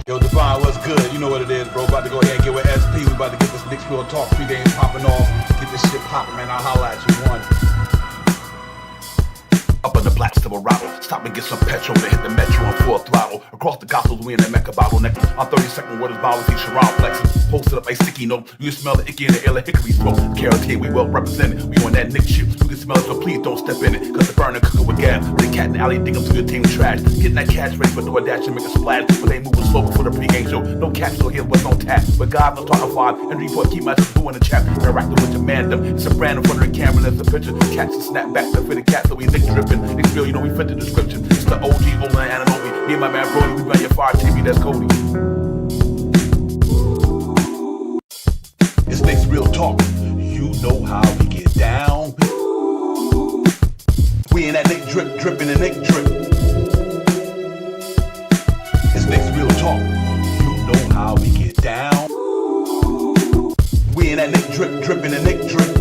Yo, Divine, what's good? You know what it is, bro. About to go ahead and get with SP. We about to get this Knicks Real Talk pregame popping off. Get this shit popping, man. I'll holla at you. One. Up in the black Silverado, stop and get some petrol to hit the metro on full throttle. Across the gospels, we in the Mecca bottleneck. On 32nd, where this bottle see Sherrod flexing. Posted up like sticky note. You can smell the icky in the air like hickory smoke. Carrots here, we well represented. We on that Nick shit. You can smell it, so please don't step in it. Cause the burner cooking with gas. The cat in the alley dig them through your team trash. Getting that cash ready for DoorDash and make a splash. But they moving slow before the pregame show. No cash, so here's what's on tap. But God, no talking five. And report, keep my boo in the chat. Interacting with your mandem. It's a brand in front of the camera. That's the picture. Catch and snap back to fit the cat, so we Nick dripping. It's real, you know we fit the description. It's the OG, Olin, and Anobi. Me and my man Brody, we run your fire TV, that's Cody. It's Knicks Real Talk. You know how we get down. We in that Nick drip, dripping and Nick drip. It's Knicks Real Talk. You know how we get down. We in that Nick drip, dripping and Nick drip.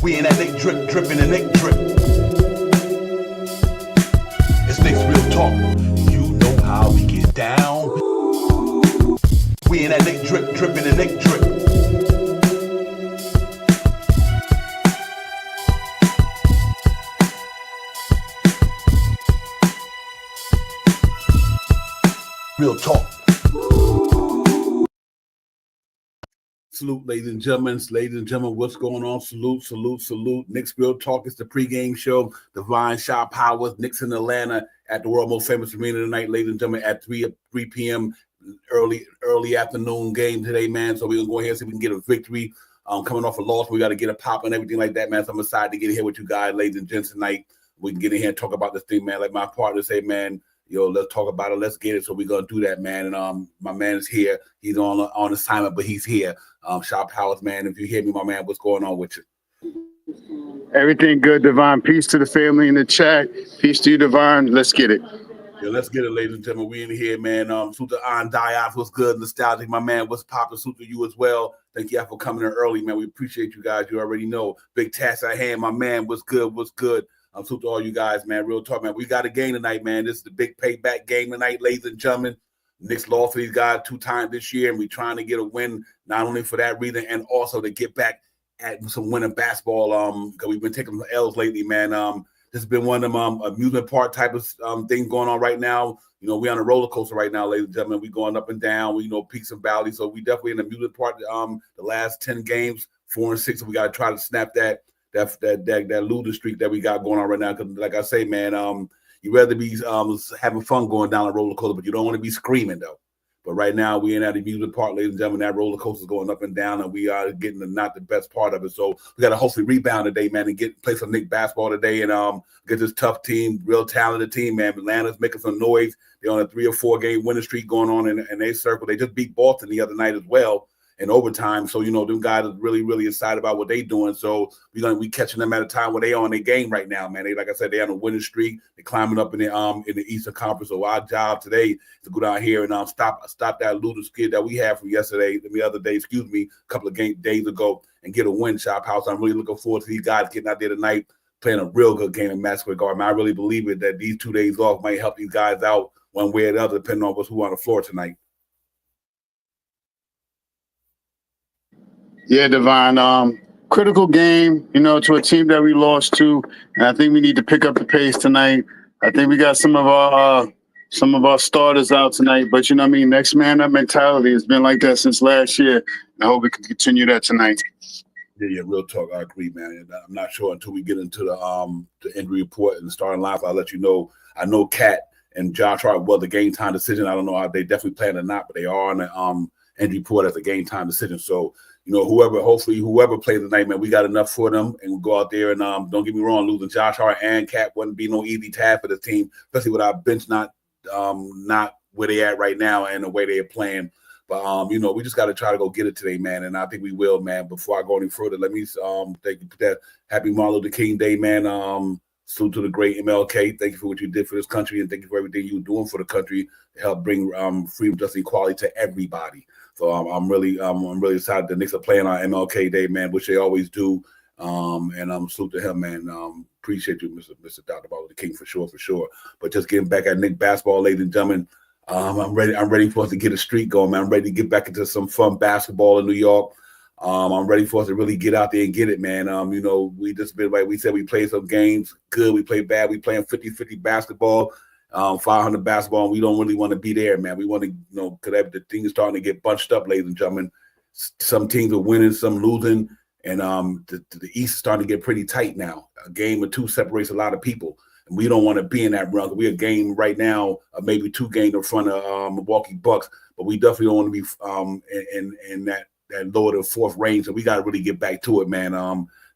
We in that Nick drip, dripping and Nick drip. It's Knicks Real Talk. You know how we get down. We in that Nick drip, dripping and Nick drip. Real talk. Salute, ladies and gentlemen. Ladies and gentlemen, what's going on? Salute, salute, salute. Knicks Real Talk is the pregame show. Divine Shop Powers, Knicks in Atlanta at the world most famous arena tonight, ladies and gentlemen, at 3 p.m. early afternoon game today, man. So we're going to go ahead and see if we can get a victory. Coming off a loss, we got to get a pop and everything like that, man. So I'm excited to get here with you guys, ladies and gents, tonight. We can get in here and talk about this thing, man. Like my partner say, man, yo, let's talk about it. Let's get it. So we're going to do that, man. And my man is here. He's on assignment, but he's here. Shop House, man. If you hear me, my man, what's going on with you? Everything good, Divine. Peace to the family in the chat. Peace to you, Divine. Let's get it. Yeah, let's get it, ladies and gentlemen. We in here, man. Suta on Dias, what's good? Nostalgic, my man. What's poppin'? Suta, you as well. Thank you for coming in early, man. We appreciate you guys. You already know. Big task at hand, my man. What's good? What's good? Salute to all you guys, man. Real talk, man. We got a game tonight, man. This is the big payback game tonight, ladies and gentlemen. Knicks lost to these guys 2 times this year, and we're trying to get a win, not only for that reason, and also to get back at some winning basketball. Because we've been taking some L's lately, man. This has been one of them amusement park type of things going on right now. You know, we're on a roller coaster right now, ladies and gentlemen. We're going up and down. We peaks and valleys. So we definitely in the amusement part. The last 10 games, 4 and 6. So we got to try to snap that loser streak that we got going on right now. Because, like I say, man, you rather be having fun going down a roller coaster, but you don't want to be screaming though. But right now we in that amusement park, ladies and gentlemen. That roller coaster is going up and down, and we are getting not the best part of it. So we got to hopefully rebound today, man, and play some Knicks basketball today, and get this tough team, real talented team, man. Atlanta's making some noise. They're on a 3 or 4 game winning streak going on in their circle. They just beat Boston the other night as well in overtime. So, them guys are really, really excited about what they're doing. So we catching them at a time where they are on their game right now, man. They, like I said, they're on a winning streak. They're climbing up in the Eastern Conference. So our job today is to go down here and stop that loser skid that we had from the other day, a couple of days ago, and get a win, Shop House. I'm really looking forward to these guys getting out there tonight, playing a real good game in Madison Square Garden. I really believe it that these 2 days off might help these guys out one way or the other, depending on who's on the floor tonight. Yeah, Divine. Critical game, to a team that we lost to, and I think we need to pick up the pace tonight. I think we got some of our starters out tonight, but next man up mentality has been like that since last year. I hope we can continue that tonight. Yeah, real talk. I agree, man. I'm not sure until we get into the injury report and the starting lineup. I'll let you know. I know Cat and Josh Hart was a game time decision. I don't know how they definitely playing or not, but they are on the injury report as a game time decision. So, whoever plays tonight, man, we got enough for them, and we'll go out there and don't get me wrong, losing Josh Hart and Cat wouldn't be no easy task for the team, especially with our bench not where they at right now and the way they're playing. But we just got to try to go get it today, man, and I think we will, man. Before I go any further, let me thank you for that. Happy Martin Luther King Day, man. Salute to the great MLK. Thank you for what you did for this country, and thank you for everything you're doing for the country to help bring freedom, justice, and equality to everybody. So I'm really excited the Knicks are playing on MLK Day, man, which they always do. And salute to him, man. Appreciate you, Mr. Dr. Ball the King, for sure. But just getting back at Knicks basketball, ladies and gentlemen. I'm ready for us to get a streak going, man. I'm ready to get back into some fun basketball in New York. I'm ready for us to really get out there and get it, man. We just been like we said, we played some games good, we played bad, we playing 50-50 basketball, 500 basketball, and we don't really want to be there, man. We want to, because the thing is starting to get bunched up, ladies and gentlemen. Some teams are winning, some losing, and the East is starting to get pretty tight now. A game or two separates a lot of people. And we don't want to be in that run. We're a game right now, maybe 2 games in front of Milwaukee Bucks, but we definitely don't want to be in that lower to fourth range. So we got to really get back to it, man.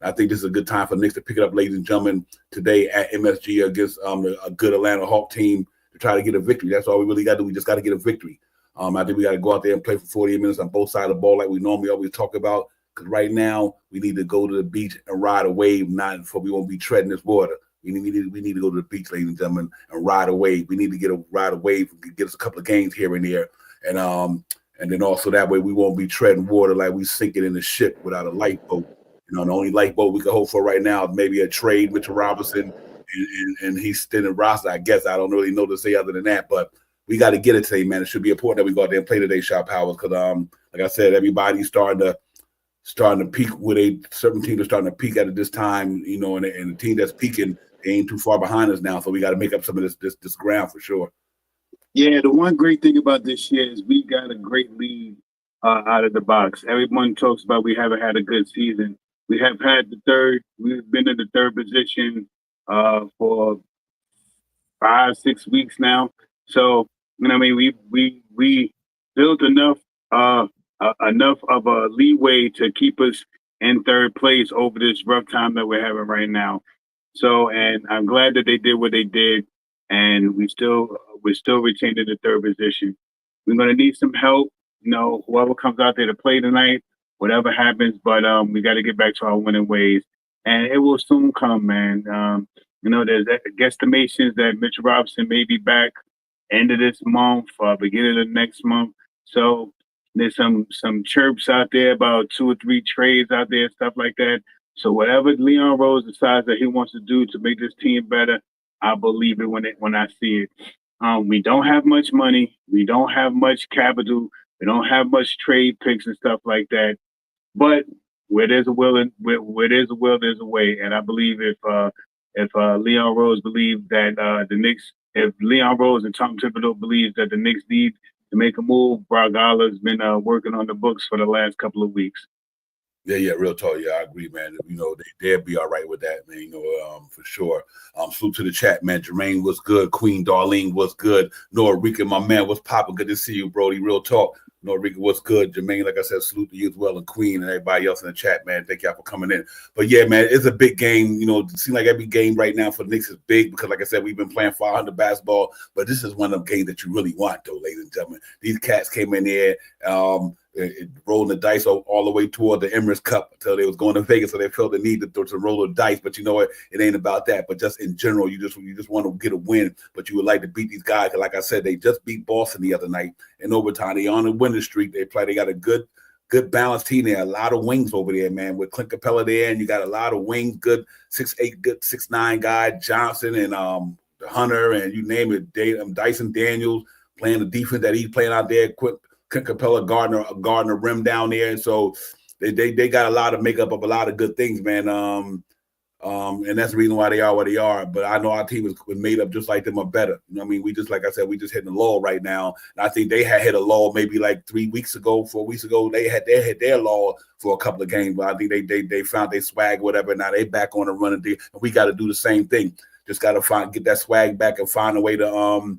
I think this is a good time for Knicks to pick it up, ladies and gentlemen, today at MSG against a good Atlanta Hawk team to try to get a victory. That's all we really got to do. We just got to get a victory. I think we got to go out there and play for 48 minutes on both sides of the ball like we normally always talk about, because right now we need to go to the beach and ride a wave, not for we won't be treading this water. We need to go to the beach, ladies and gentlemen, and ride a wave. We need to ride a wave, get us a couple of games here and there. And then also that way we won't be treading water like we sinking in the ship without a lifeboat. The only lifeboat we can hope for right now is maybe a trade, Mitchell Robinson, and he's still in roster, I guess. I don't really know to say other than that, but we got to get it today, man. It should be important that we go out there and play today, Shot Powers, because like I said, everybody's starting to peak with certain teams are starting to peak at this time, and the team that's peaking ain't too far behind us now, so we got to make up some of this ground for sure. Yeah, the one great thing about this year is we got a great lead out of the box. Everyone talks about we haven't had a good season. We have had we've been in the third position for 5-6 weeks now. So, we built enough of a leeway to keep us in third place over this rough time that we're having right now. So, and I'm glad that they did what they did, and we're still retained in the third position. We're going to need some help, whoever comes out there to play tonight, whatever happens, but we got to get back to our winning ways, and it will soon come, man. There's guesstimations that Mitchell Robinson may be back end of this month, beginning of next month. So there's some chirps out there about 2 or 3 trades out there, stuff like that. So whatever Leon Rose decides that he wants to do to make this team better, I believe it when I see it. We don't have much money. We don't have much capital. We don't have much trade picks and stuff like that. But where there's a will, there's a way. And I believe if Leon Rose believes that the Knicks, if Leon Rose and Tom Thibodeau believes that the Knicks need to make a move, Brock Alla's been working on the books for the last couple of weeks. Yeah, real talk. Yeah, I agree, man. They'll be all right with that, man. For sure. Salute to the chat, man. Jermaine was good. Queen Darlene was good. Nora Rica, my man, was popping. Good to see you, Brody. Real talk. Nora Rica was good. Jermaine, like I said, salute to you as well, and Queen and everybody else in the chat, man. Thank y'all for coming in. But yeah, man, it's a big game. It seems like every game right now for the Knicks is big because, like I said, we've been playing 500 basketball. But this is one of the games that you really want, though, ladies and gentlemen. These cats came in there. Rolling the dice all the way toward the Emirates Cup until they was going to Vegas, so they felt the need to roll the dice. But you know what? It ain't about that. But just in general, you just want to get a win. But you would like to beat these guys. Like I said, they just beat Boston the other night in overtime. They on a winning streak. They got a good balanced team there. A lot of wings over there, man. With Clint Capella there, and you got a lot of wings. Good 6'8", good 6'9" guy Johnson and Hunter, and you name it. Dyson Daniels playing the defense that he's playing out there. Clint Capella Gardner rim down there, and so they got a lot of makeup of a lot of good things, man. And that's the reason why they are where they are. But I know our team was made up just like them or better. We just, like I said, we just hitting the lull right now. And I think they had hit a lull maybe like 4 weeks ago. They had their lull for a couple of games, but I think they found their swag, whatever. Now they back on the run, and we got to do the same thing. Just got to get that swag back and find a way to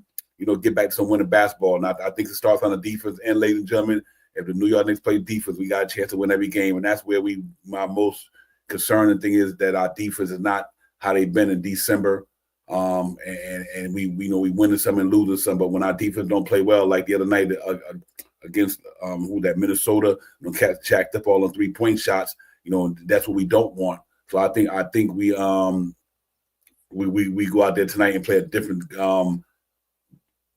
get back to some winning basketball. And I think it starts on the defense. And ladies and gentlemen, if the New York Knicks play defense, we got a chance to win every game. And that's where my most concerning thing is that our defense is not how they've been in December. And we winning some and losing some. But when our defense don't play well, like the other night against Minnesota, cats jacked up all the 3-point shots. That's what we don't want. So I think we go out there tonight and play a different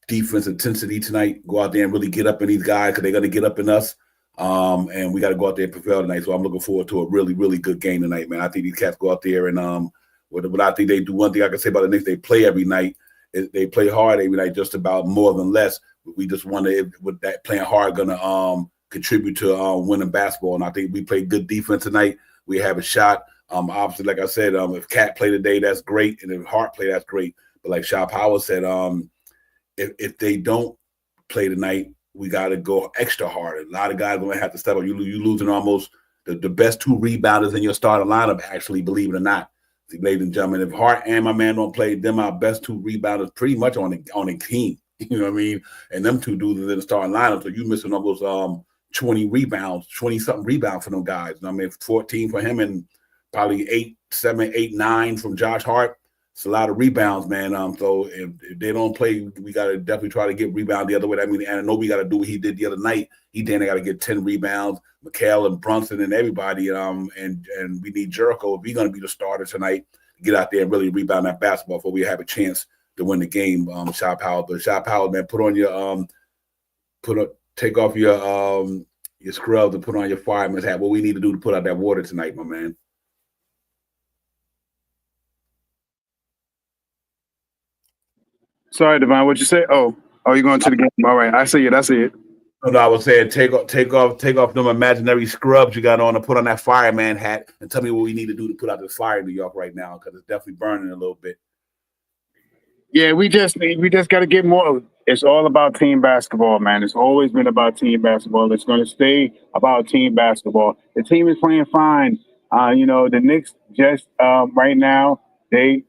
defense intensity tonight. Go out there and really get up in these guys because they're going to get up in us. And we got to go out there and prevail tonight. So I'm looking forward to a really, really good game tonight, man. I think these cats go out there and what I think they do. One thing I can say about the Knicks, they play every night. They play hard every night, just about more than less. We just wonder if with that playing hard gonna contribute to winning basketball. And I think we played good defense tonight. We have a shot. Obviously, like I said, if Cat play today, that's great, and if Hart play, that's great. But like Shaw Powell said, if they don't play tonight, we got to go extra hard. A lot of guys are going to have to step up. You losing almost the best two rebounders in your starting lineup, actually, believe it or not. See, ladies and gentlemen, if Hart and my man don't play, them our best two rebounders pretty much on the team. You know what I mean? And them two dudes are in the starting lineup, so you missing almost 20 rebounds, 20-something rebounds for them guys. I mean, 14 for him and probably 8, 7, 8, 9 from Josh Hart. It's a lot of rebounds, man. So if they don't play, we got to definitely try to get rebound the other way. I mean, and I know we got to do what he did the other night. He got to get 10 rebounds. McHale and Brunson and everybody, and we need Jericho if he's going to be the starter tonight. Get out there and really rebound that basketball before we have a chance to win the game. Shaw Powell, but Shaw Powell, man, put on your take off your scrubs and put on your fireman's hat. What we need to do to put out that water tonight, my man. Sorry, Devon, what'd you say? Oh, you're going to the game. All right, I see it. No, I was saying take off them imaginary scrubs you got on and put on that fireman hat and tell me what we need to do to put out this fire in New York right now, because it's definitely burning a little bit. Yeah, we just got to get more. It's all about team basketball, man. It's always been about team basketball. It's going to stay about team basketball. The team is playing fine. The Knicks just right now they're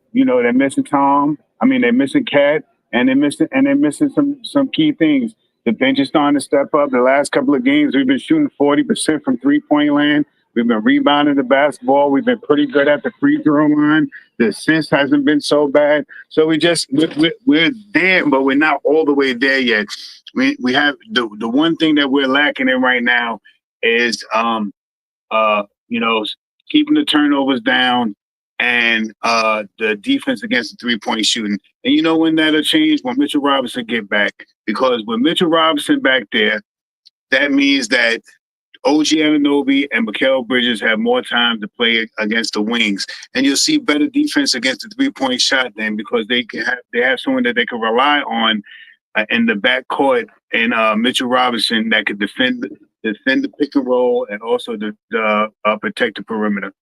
missing Tom. I mean, they're missing Cat, and they're missing some key things. The bench is starting to step up. The last couple of games, we've been shooting 40% from three-point land. We've been rebounding the basketball. We've been pretty good at the free throw line. The assist hasn't been so bad. So we're there, but we're not all the way there yet. We have the one thing that we're lacking in right now is keeping the turnovers down and the defense against the three-point shooting. And you know when that'll change? When Mitchell Robinson get back. Because with Mitchell Robinson back there, that means that OG Anunoby and Mikal Bridges have more time to play against the wings. And you'll see better defense against the three-point shot then, because they have someone that they can rely on in the backcourt and Mitchell Robinson that could defend the pick and roll and also protect the perimeter.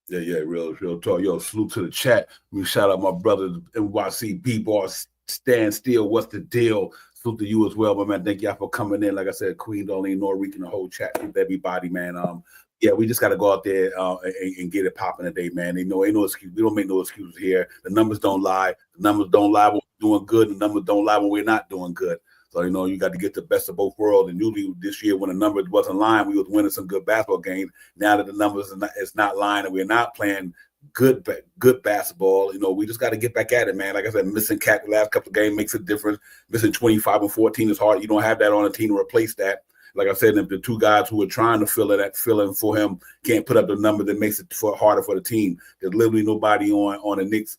Yeah, real talk. Yo, salute to the chat. Let me shout out my brother NYC B-Bar Stand Still. What's the deal? Salute to you as well, my man. Thank y'all for coming in. Like I said, Queen Darlene, Norrican, the whole chat with everybody, man. Yeah, we just got to go out there and get it popping today, man. Ain't no excuse. We don't make no excuses here. The numbers don't lie. The numbers don't lie when we're doing good. The numbers don't lie when we're not doing good. So, you got to get the best of both worlds. And usually this year when the numbers wasn't lying, we was winning some good basketball games. Now that the numbers is not lying and we're not playing good basketball, we just got to get back at it, man. Like I said, missing Cat the last couple of games makes a difference. Missing 25 and 14 is hard. You don't have that on a team to replace that. Like I said, if the two guys who are trying to fill in for him can't put up the number that makes it harder for the team. There's literally nobody on the Knicks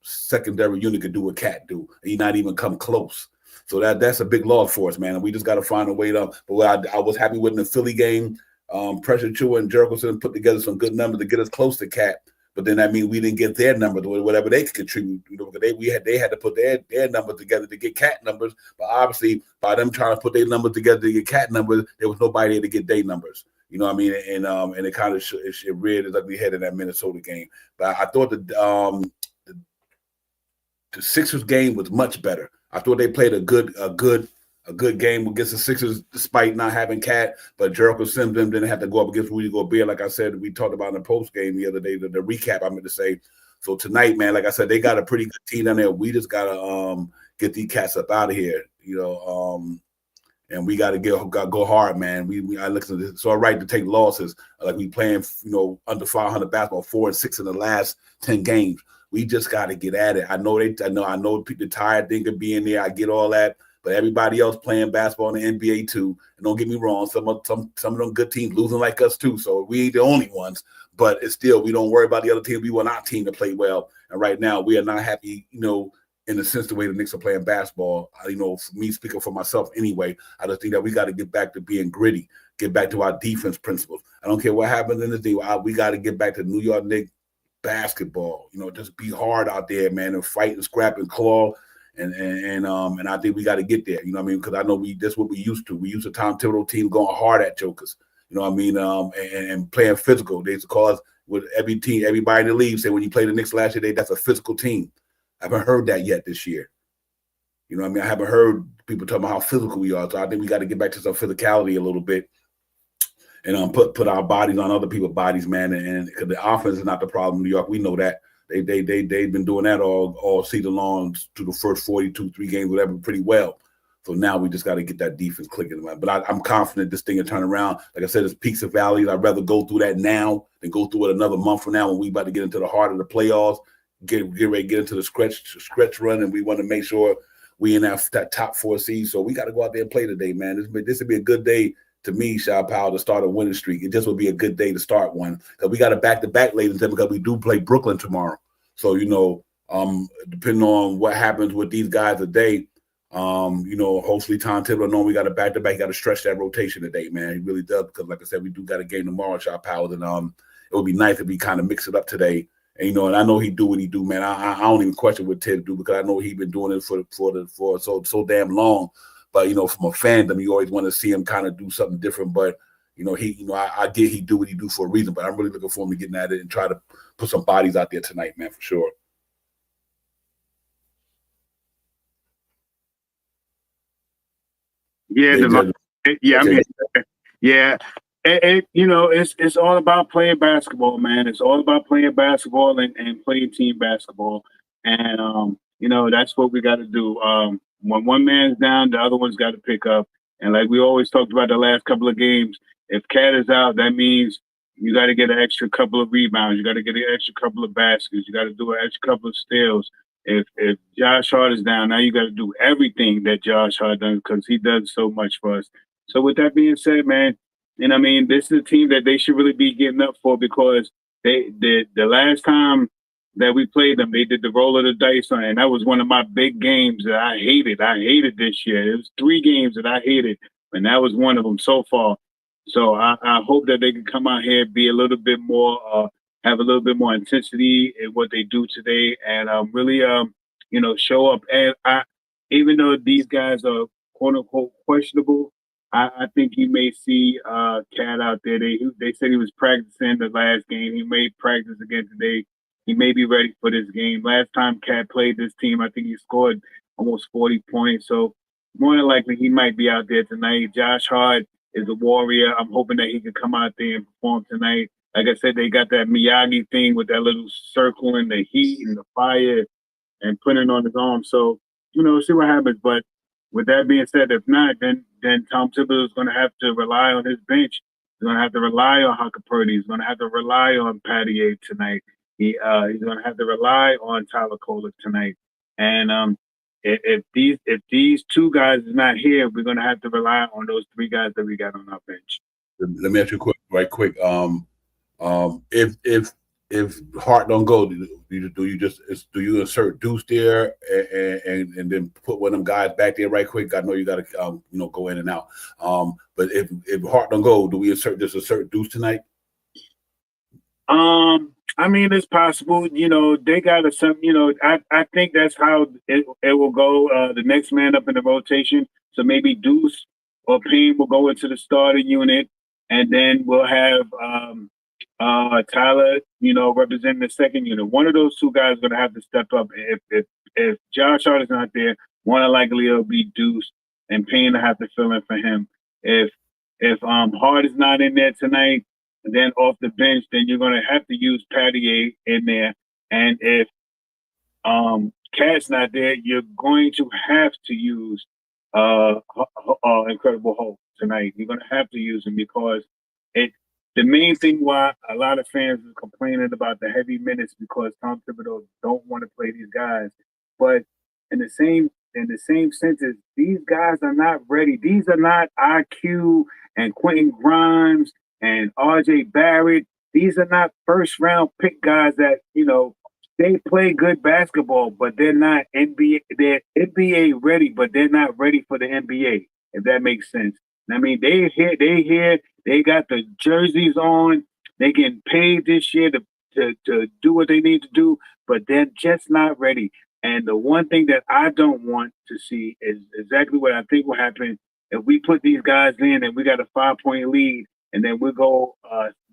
secondary unit could do what Cat do. He not even come close. So that's a big loss for us, man. And we just got to find a way to. But what I was happy with in the Philly game, Pressure Chua and Jericho put together some good numbers to get us close to Cat. But then that means we didn't get their numbers, whatever they could contribute. They had to put their numbers together to get Cat numbers. But obviously, by them trying to put their numbers together to get Cat numbers, there was nobody there to get their numbers. You know what I mean? And it kind of it reared its ugly head in that Minnesota game. But I thought the Sixers game was much better. I thought they played a good game against the Sixers despite not having Cat. But Jericho Sims didn't have to go up against Rudy Gobert. Like I said, we talked about in the post game the other day, the recap I meant to say. So tonight, man, like I said, they got a pretty good team down there. We just gotta get these cats up out of here, and we got to go hard, man. I listen. It's all right to take losses. Like we playing, under 500 basketball, 4 and 6 in the last 10 games. We just got to get at it. I know people tired thinking being there. I get all that, but everybody else playing basketball in the NBA too. And don't get me wrong, some of them good teams losing like us too. So we ain't the only ones. But it's still, we don't worry about the other team. We want our team to play well. And right now, we are not happy, in the sense the way the Knicks are playing basketball. You know, for me speaking for myself anyway, I just think that we got to get back to being gritty, get back to our defense principles. I don't care what happens in the day. We got to get back to New York Knicks basketball. You know, just be hard out there, man, and fight and scrap and claw. And I think we got to get there. You know what I mean? Because I know that's what we used to. We used to Tom Thibodeau team going hard at jokers. You know what I mean? And playing physical. They cause with every team, everybody in the league say when you played the Knicks last year, that's a physical team. I haven't heard that yet this year. You know what I mean? I haven't heard people talking about how physical we are. So I think we got to get back to some physicality a little bit and put our bodies on other people's bodies, man. And because the offense is not the problem in New York, we know that. They've been doing that all season long to the first 42, 3 games, whatever, pretty well. So now we just got to get that defense clicking. But I'm confident this thing will turn around. Like I said, it's peaks and valleys. I'd rather go through that now than go through it another month from now when we about to get into the heart of the playoffs, get ready to get into the stretch run, and we want to make sure we in that top 4 seed. So we got to go out there and play today, man. This would be a good day to me, Shaw Powell, to start a winning streak. It just would be a good day to start one. Because we got a back-to-back, ladies and gentlemen, because we do play Brooklyn tomorrow. So, you know, depending on what happens with these guys today, you know, hopefully Tom Thibodeau knowing we got a back-to-back, got to stretch that rotation today, man. He really does, because like I said, we do got a game tomorrow, Shaw Powell, and it would be nice if we kind of mix it up today. And, you know, and I know he do what he do, man. I don't even question what Ted do, because I know he been doing it for so damn long. But, you know, from a fandom, you always want to see him kind of do something different. But, you know, I get he do what he do for a reason. But I'm really looking forward to getting at it and try to put some bodies out there tonight, man, for sure. Yeah, yeah. You know, it's all about playing basketball, man. It's all about playing basketball and playing team basketball. And you know, that's what we got to do. When one man's down, the other one's got to pick up. And like we always talked about the last couple of games, if Cat is out, that means you got to get an extra couple of rebounds. You got to get an extra couple of baskets. You got to do an extra couple of steals. If Josh Hart is down, now you got to do everything that Josh Hart does, because he does so much for us. So with that being said, man, and I mean, this is a team that they should really be getting up for, because the last time that we played them, they did the roll of the dice on it, and that was one of my big games that I hated. I hated this year. It was 3 games that I hated, and that was one of them so far. So I hope that they can come out here, be a little bit more, have a little bit more intensity in what they do today, and really, you know, show up. And even though these guys are quote unquote questionable, I think you may see Cat out there. They said he was practicing the last game. He may practice again today. He may be ready for this game. Last time Cat played this team, I think he scored almost 40 points. So more than likely, he might be out there tonight. Josh Hart is a warrior. I'm hoping that he can come out there and perform tonight. Like I said, they got that Miyagi thing with that little circle and the heat and the fire and putting it on his arm. So, you know, see what happens. But with that being said, if not, then Tom Thibodeau is going to have to rely on his bench. He's going to have to rely on Hucker Purdy. He's going to have to rely on Patty tonight. He's going to have to rely on Tyler Kolek tonight. And if these 2 guys is not here, we're going to have to rely on those 3 guys that we got on our bench. Let me ask you right quick. If Hart don't go, do you insert Deuce there and then put one of them guys back there right quick? I know you got to you know, go in and out. But if Hart don't go, do we insert Deuce tonight? I mean, it's possible. You know, they got to you know, I think that's how it will go. The next man up in the rotation. So maybe Deuce or Payne will go into the starting unit, and then we'll have Tyler, you know, representing the second unit. One of those 2 guys is going to have to step up. If Josh Hart is not there, more than likely it'll be Deuce, and Payne will have to fill in for him. If Hart is not in there tonight, and then off the bench, then you're going to have to use Patty in there. And if Cat's not there, you're going to have to use Incredible Hulk tonight. You're going to have to use him, because the main thing why a lot of fans are complaining about the heavy minutes, because Tom Thibodeau don't want to play these guys. But in the same sense, as these guys are not ready. These are not IQ and Quentin Grimes and RJ Barrett. These are not first round pick guys that, you know, they play good basketball, but they're not NBA. They're NBA ready, but they're not ready for the NBA. If that makes sense. I mean, they got the jerseys on. They getting paid this year to do what they need to do, but they're just not ready. And the one thing that I don't want to see is exactly what I think will happen if we put these guys in and we got a 5-point lead, and then we go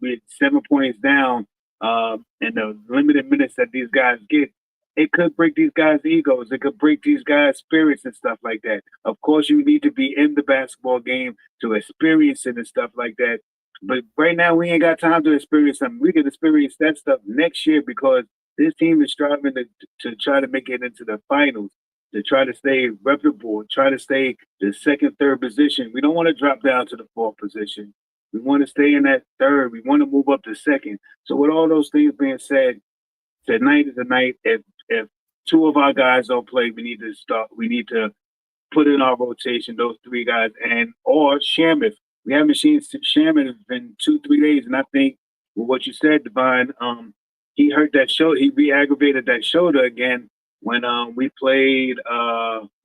with 7 points down, and the limited minutes that these guys get. It could break these guys' egos. It could break these guys' spirits and stuff like that. Of course, you need to be in the basketball game to experience it and stuff like that. But right now, we ain't got time to experience something. We can experience that stuff next year because this team is striving to try to make it into the finals, to try to stay reputable, try to stay the second, third position. We don't want to drop down to the fourth position. We want to stay in that third. We want to move up to second. So with all those things being said, tonight is the night. If two of our guys don't play, we need to start. We need to put in our rotation those three guys, or Shamet. We haven't seen Shamet in 2-3 days, and I think with what you said, Divine, he hurt that shoulder. He re-aggravated that shoulder again when we played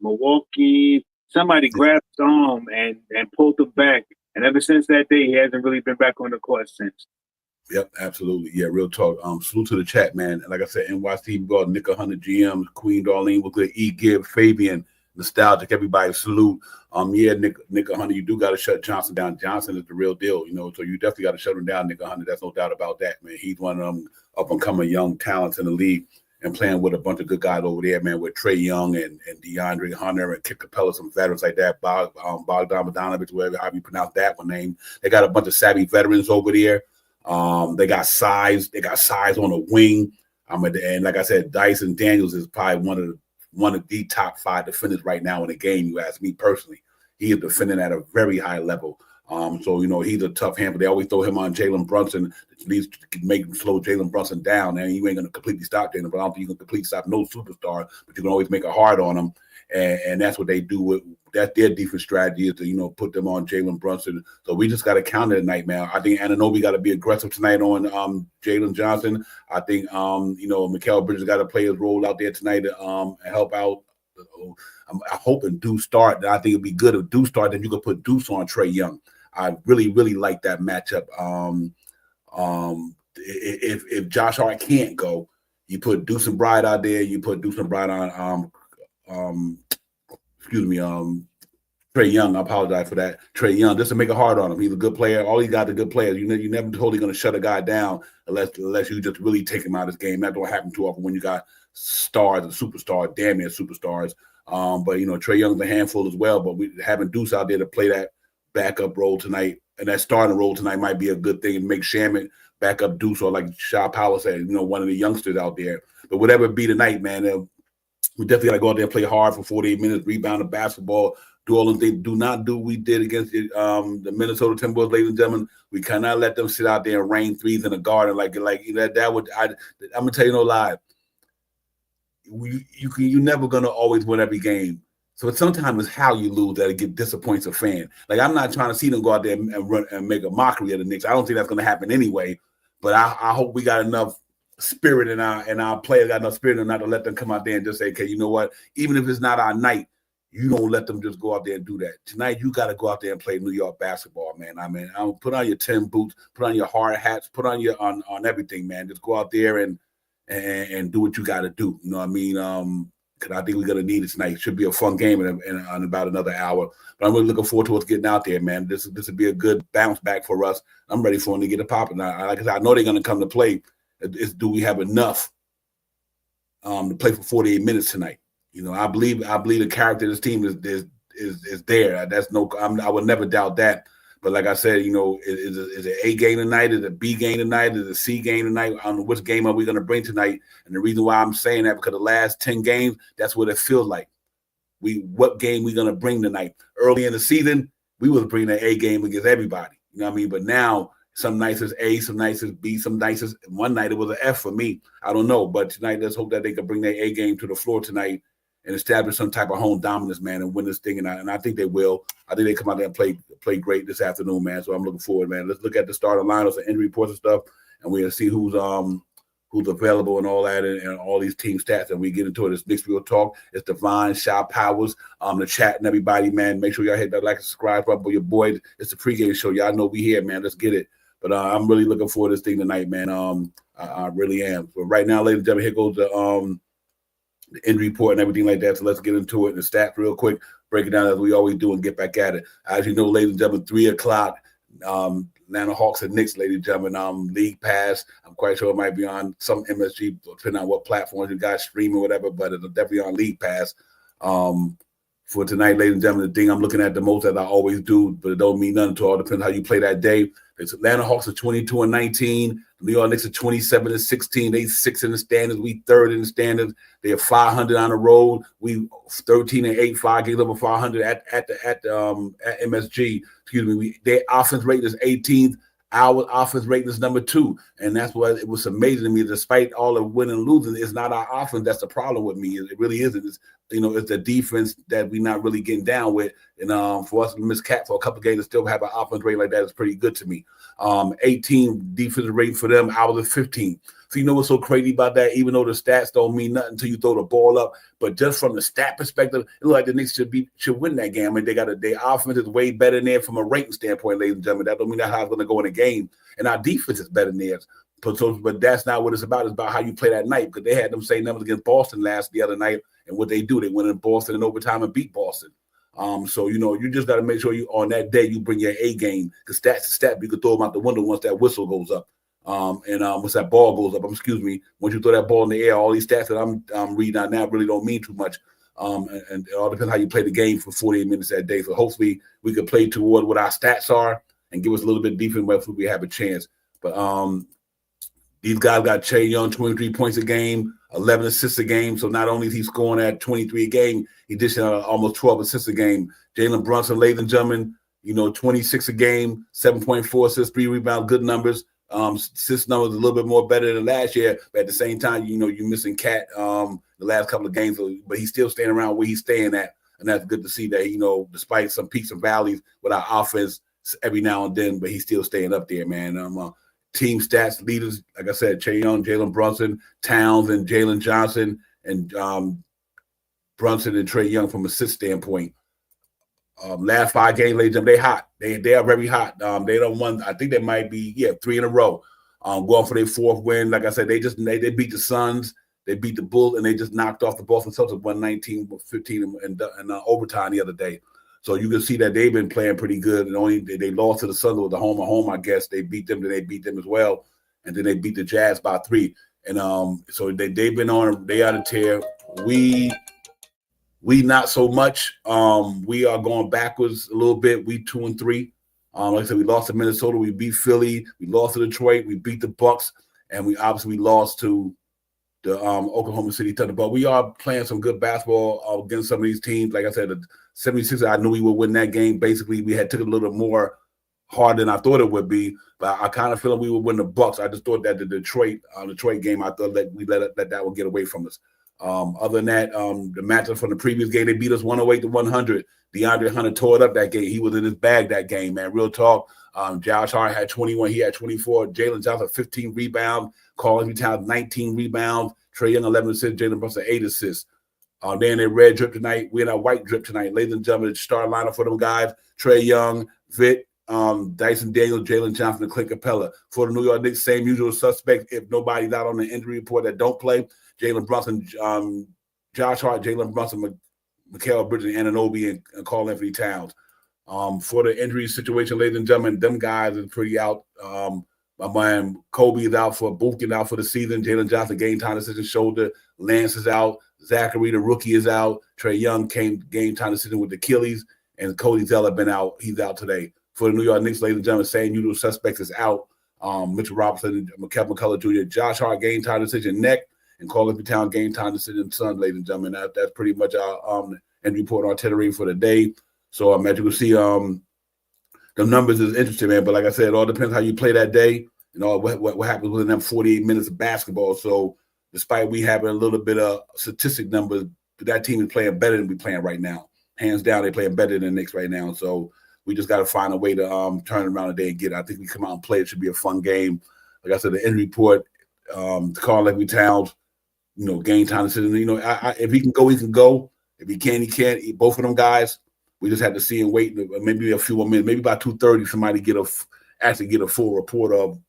Milwaukee. Somebody grabbed his arm and pulled him back, and ever since that day, he hasn't really been back on the court since. Yep, absolutely. Yeah, real talk. Salute to the chat, man. Like I said, NYC brought Nick 100 GM, Queen Darlene, with good E Give, Fabian, nostalgic, everybody salute. Yeah, Nick 100, you do got to shut Johnson down. Johnson is the real deal, so you definitely got to shut him down, Nick 100. That's no doubt about that, man. He's one of them up and coming young talents in the league and playing with a bunch of good guys over there, man, with Trey Young and DeAndre Hunter and Kip Capella, some veterans like that, Bogdan Bogdanovic, whatever, how you pronounce that one name. They got a bunch of savvy veterans over there. They got size. They got size on the wing. And like I said, Dyson Daniels is probably one of the top 5 defenders right now in the game. You ask me personally, he is defending at a very high level. So he's a tough hand, but they always throw him on Jalen Brunson. At least make him slow Jalen Brunson down. And you ain't gonna completely stop Jalen, but I don't think you can completely stop no superstar. But you can always make it hard on him. And that's what they do. That's their defense strategy is to put them on Jalen Brunson. So we just got to counter tonight, man. I think Anunoby got to be aggressive tonight on Jalen Johnson. I think Mikal Bridges got to play his role out there tonight to help out. I hope and Deuce start. I think it'd be good if Deuce start. Then you could put Deuce on Trey Young. I really, really like that matchup. If Josh Hart can't go, you put Deuce and Bride out there. You put Deuce and Bride on. Trey Young. I apologize for that. Trey Young, just to make it hard on him. He's a good player. All he got is good players. You're never totally going to shut a guy down unless you just really take him out of his game. That don't happen too often when you got stars and superstars, damn near superstars. But Trey Young's a handful as well. But we having Deuce out there to play that backup role tonight and that starting role tonight might be a good thing and make Shamet back up Deuce, or like Shaw Powell said, one of the youngsters out there. But whatever it be tonight, man, we definitely got to go out there and play hard for 48 minutes, rebound the basketball, do all the things. Do not do what we did against the Minnesota Timberwolves, ladies and gentlemen. We cannot let them sit out there and rain threes in the garden like that would. I'm gonna tell you no lie. You're never gonna always win every game. So sometimes it's how you lose that it disappoints a fan. Like, I'm not trying to see them go out there and run and make a mockery of the Knicks. I don't think that's gonna happen anyway. But I hope we got enough spirit in our players got enough spirit not to let them come out there and just say, okay, you know what? Even if it's not our night, you don't let them just go out there and do that. Tonight, you got to go out there and play New York basketball, man. I'll put on your Tim boots, put on your hard hats, put on your on everything, man. Just go out there and do what you got to do. You know what I mean? Because I think we're gonna need it tonight. It should be a fun game in about another hour. But I'm really looking forward to us getting out there, man. This would be a good bounce back for us. I'm ready for them to get it popping. Like I said, I know they're gonna come to play. Do we have enough to play for 48 minutes tonight? I believe the character of this team is there. That's I would never doubt that. But like I said, is it A game tonight? Is it B game tonight? Is it C game tonight? I don't know which game are we going to bring tonight. And the reason why I'm saying that, because the last 10 games, that's what it feels like. What game we going to bring tonight? Early in the season, we was bringing an A game against everybody. You know what I mean? But now, some nights is A, some nights is B, some nights is one night it was an F for me. I don't know. But tonight, let's hope that they can bring their A game to the floor tonight and establish some type of home dominance, man, and win this thing. And I think they will. I think they come out there and play great this afternoon, man. So I'm looking forward, man. Let's look at the starting lineups and injury reports and stuff, and we'll see who's who's available and all that, and all these team stats. And we get into it. It's Knicks Real Talk. It's Divine, Shy Powers, the chat and everybody, man. Make sure y'all hit that like and subscribe button for your boy. It's the pregame show. Y'all know we here, man. Let's get it. But I'm really looking forward to this thing tonight, man. I really am. But right now, ladies and gentlemen, here goes the injury report and everything like that. So let's get into it. The stats real quick, break it down as we always do and get back at it. As you know, ladies and gentlemen, 3 o'clock, Atlanta Hawks and Knicks, ladies and gentlemen, League Pass. I'm quite sure it might be on some MSG, depending on what platforms you guys stream or whatever, but it's definitely on League Pass. For tonight, ladies and gentlemen, the thing I'm looking at the most, as I always do, but it don't mean nothing to all. Depends how you play that day. It's Atlanta Hawks are 22-19. New York Knicks are 27-16. They 6th in the standings. We 3rd in the standings. They are 500 on the road. We 13-8, 5 games over 500 at MSG. Excuse me. Their offense rating is 18th. Our offense rating is number 2, and that's why it was amazing to me. Despite all the winning and losing, it's not our offense that's the problem with me. It really isn't. It's, it's the defense that we're not really getting down with. And for us to miss Cat for a couple of games and still have an offense rating like that is pretty good to me. 18 defensive rating for them. I was at 15. So you know what's so crazy about that? Even though the stats don't mean nothing until you throw the ball up, but just from the stat perspective, it looks like the Knicks should win that game. I mean, their offense is way better than theirs from a rating standpoint, ladies and gentlemen. That don't mean that's how it's going to go in a game. And our defense is better than theirs. But that's not what it's about. It's about how you play that night, because they had them same numbers against Boston the other night, and what they do, they went in Boston in overtime and beat Boston. So you just got to make sure you on that day you bring your A game, because stats to stat, you can throw them out the window once that whistle goes up. Once that ball goes up, once you throw that ball in the air, all these stats that I'm reading out now really don't mean too much. And it all depends how you play the game for 48 minutes that day. So hopefully we can play toward what our stats are and give us a little bit defense where we have a chance. But these guys got Trae Young, 23 points a game, 11 assists a game. So not only is he scoring at 23 a game, he dished out almost 12 assists a game. Jalen Brunson, ladies and gentlemen, 26 a game, 7.4 assists, 3 rebounds, good numbers. Assist numbers a little bit more better than last year, but at the same time, you're missing Cat the last couple of games, but he's still staying around where he's staying at, and that's good to see that, despite some peaks and valleys with our offense every now and then, but he's still staying up there, man. Team stats leaders, like I said, Trae Young, Jalen Brunson, Towns, and Jalen Johnson, and Brunson and Trae Young from assist standpoint. Last 5 games, ladies and gentlemen, they hot. They are very hot. They don't won. I think they might be 3 in a row. Going for their 4th win. Like I said, they beat the Suns, they beat the Bulls, and they just knocked off the Boston Celtics 119-15 in overtime the other day. So you can see that they've been playing pretty good. And only they lost to the Suns with the home, I guess. They beat them, then they beat them as well, and then they beat the Jazz by 3. And so they've been on. They out of tear. We not so much. We are going backwards a little bit. We 2-3. Like I said, we lost to Minnesota. We beat Philly. We lost to Detroit. We beat the Bucks, and we obviously lost to the Oklahoma City Thunder. But we are playing some good basketball against some of these teams. Like I said, the 76ers, I knew we would win that game. Basically, we had took it a little more hard than I thought it would be. But I kind of feel like we would win the Bucks. I just thought that the Detroit game, I thought that we let that one get away from us. Other than that, the matchup from the previous game, they beat us 108-100. DeAndre Hunter tore it up that game. He was in his bag that game, man. Real talk. Josh Hart had 21. He had 24. Jalen Johnson, 15 rebounds. Carl Towns, 19 rebounds. Trae Young, 11 assists. Jalen Brunson, 8 assists. They're in their red drip tonight. We're in our white drip tonight. Ladies and gentlemen, the starting lineup for them guys: Trae Young, Vic, Dyson Daniels, Jalen Johnson, and Clint Capella. For the New York Knicks, same usual suspects. If nobody's out on the injury report that don't play, Jalen Brunson, Josh Hart, Jalen Brunson, Mikal Bridges, Anunoby, and Karl Anthony Towns. For the injury situation, ladies and gentlemen, them guys are pretty out. My man Kobe is out for Booth out for the season. Jalen Johnson game time decision shoulder. Lance is out. Zachary, the rookie, is out. Trae Young came game time decision with the Achilles, and Cody Zeller been out. He's out today. For the New York Knicks, ladies and gentlemen, same usual suspects is out. Mitchell Robinson, Kevin McCullough Jr., Josh Hart game time decision neck, and Karl Anthony Towns game time decision son, ladies and gentlemen. That's pretty much our injury report artillery for the day. So as you can see, the numbers is interesting, man. But like I said, it all depends how you play that day and all what happens within them 48 minutes of basketball. So despite we having a little bit of statistic numbers, that team is playing better than we playing right now. Hands down, they're playing better than the Knicks right now. So we just got to find a way to turn around today and get it. I think we come out and play. It should be a fun game. Like I said, the injury report, Carl Levy Towns, game time decision. If he can go, he can go. If he can, he can't. Both of them guys, we just have to see and wait. Maybe a few more minutes. Maybe by 2:30, somebody actually get a full report of,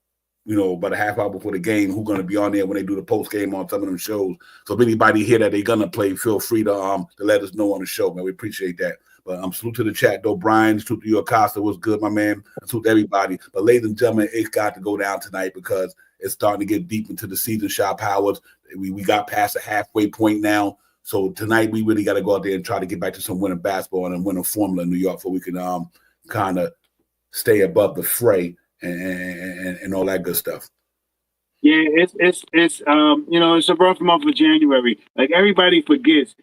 about a half hour before the game, who's going to be on there when they do the post game on some of them shows. So if anybody here that they're going to play, feel free to let us know on the show, man. We appreciate that. But salute to the chat, though. Brian, salute to you, Acosta. What's good, my man? Salute to everybody. But ladies and gentlemen, it's got to go down tonight because it's starting to get deep into the season. Shop Howards, we got past the halfway point now. So tonight we really got to go out there and try to get back to some winning basketball and winning formula in New York, so we can kind of stay above the fray and all that good stuff. Yeah, it's it's a rough month of January. Like everybody forgets,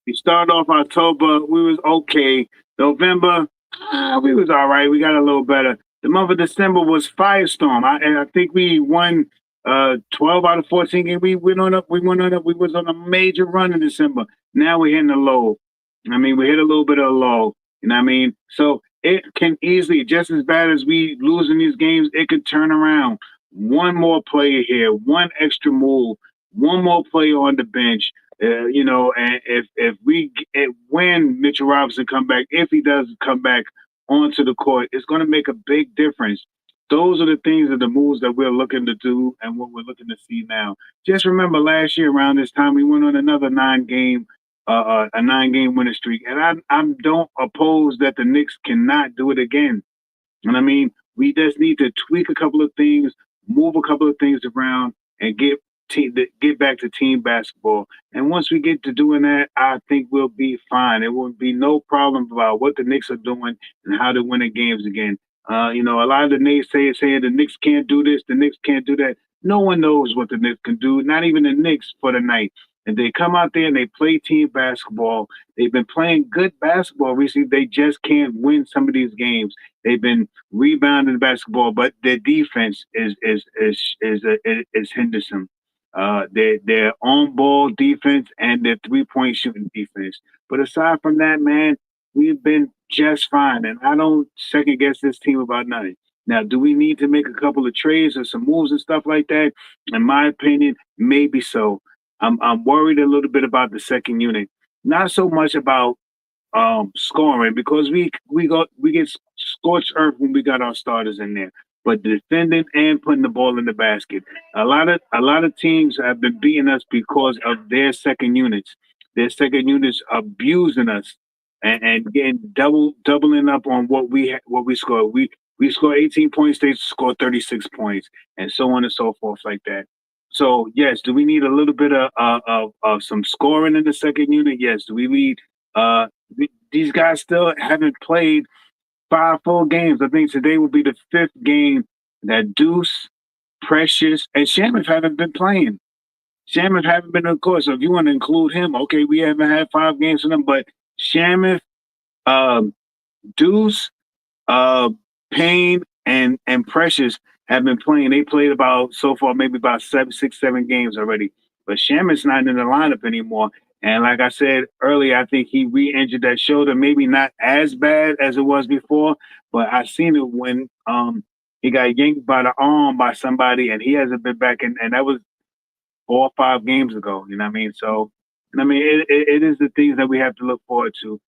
we started off October, we was okay. November, we was all right. We got a little better. The month of December was firestorm. I think we won 12 out of 14 games. We went on up. We was on a major run in December. Now we're hitting a low. We hit a little bit of a low. You know what I mean? So it can easily, just as bad as we losing these games, it could turn around. One more player here, one extra move, one more player on the bench. And when Mitchell Robinson come back, if he does come back onto the court, it's going to make a big difference. Those are the things and the moves that we're looking to do and what we're looking to see now. Just remember last year around this time, we went on another 9-game winning streak. And I don't oppose that the Knicks cannot do it again. And we just need to tweak a couple of things, move a couple of things around, and get back to team basketball. And once we get to doing that, I think we'll be fine. There will be no problem about what the Knicks are doing and how to win the games again. A lot of the naysayers saying the Knicks can't do this, the Knicks can't do that. No one knows what the Knicks can do, not even the Knicks for the night. And they come out there and they play team basketball. They've been playing good basketball recently. They just can't win some of these games. They've been rebounding basketball, but their defense is Henderson. Their on-ball defense and their three-point shooting defense. But aside from that, man, we've been just fine. And I don't second-guess this team about nothing. Now, do we need to make a couple of trades or some moves and stuff like that? In my opinion, maybe so. I'm worried a little bit about the second unit. Not so much about scoring, because we get scorched earth when we got our starters in there. But defending and putting the ball in the basket. A lot of teams have been beating us because of their second units. Their second units abusing us and getting doubling up on what we score. We score 18 points, they score 36 points, and so on and so forth like that. So yes, do we need a little bit of some scoring in the second unit? Yes. Do we need these guys still haven't played 5 full games. I think today will be the 5th game that Deuce, Precious, and Shamus haven't been playing. Shamus haven't been on the court. So if you want to include him, okay, we haven't had 5 games for them. But Shamus, Deuce, Payne, and Precious have been playing. They played so far maybe about 6, 7 games already. But Shamus not in the lineup anymore. And like I said earlier, I think he re-injured that shoulder. Maybe not as bad as it was before, but I seen it when he got yanked by the arm by somebody, and he hasn't been back in. And that was 4 or 5 games ago. You know what I mean? So, it is the things that we have to look forward to.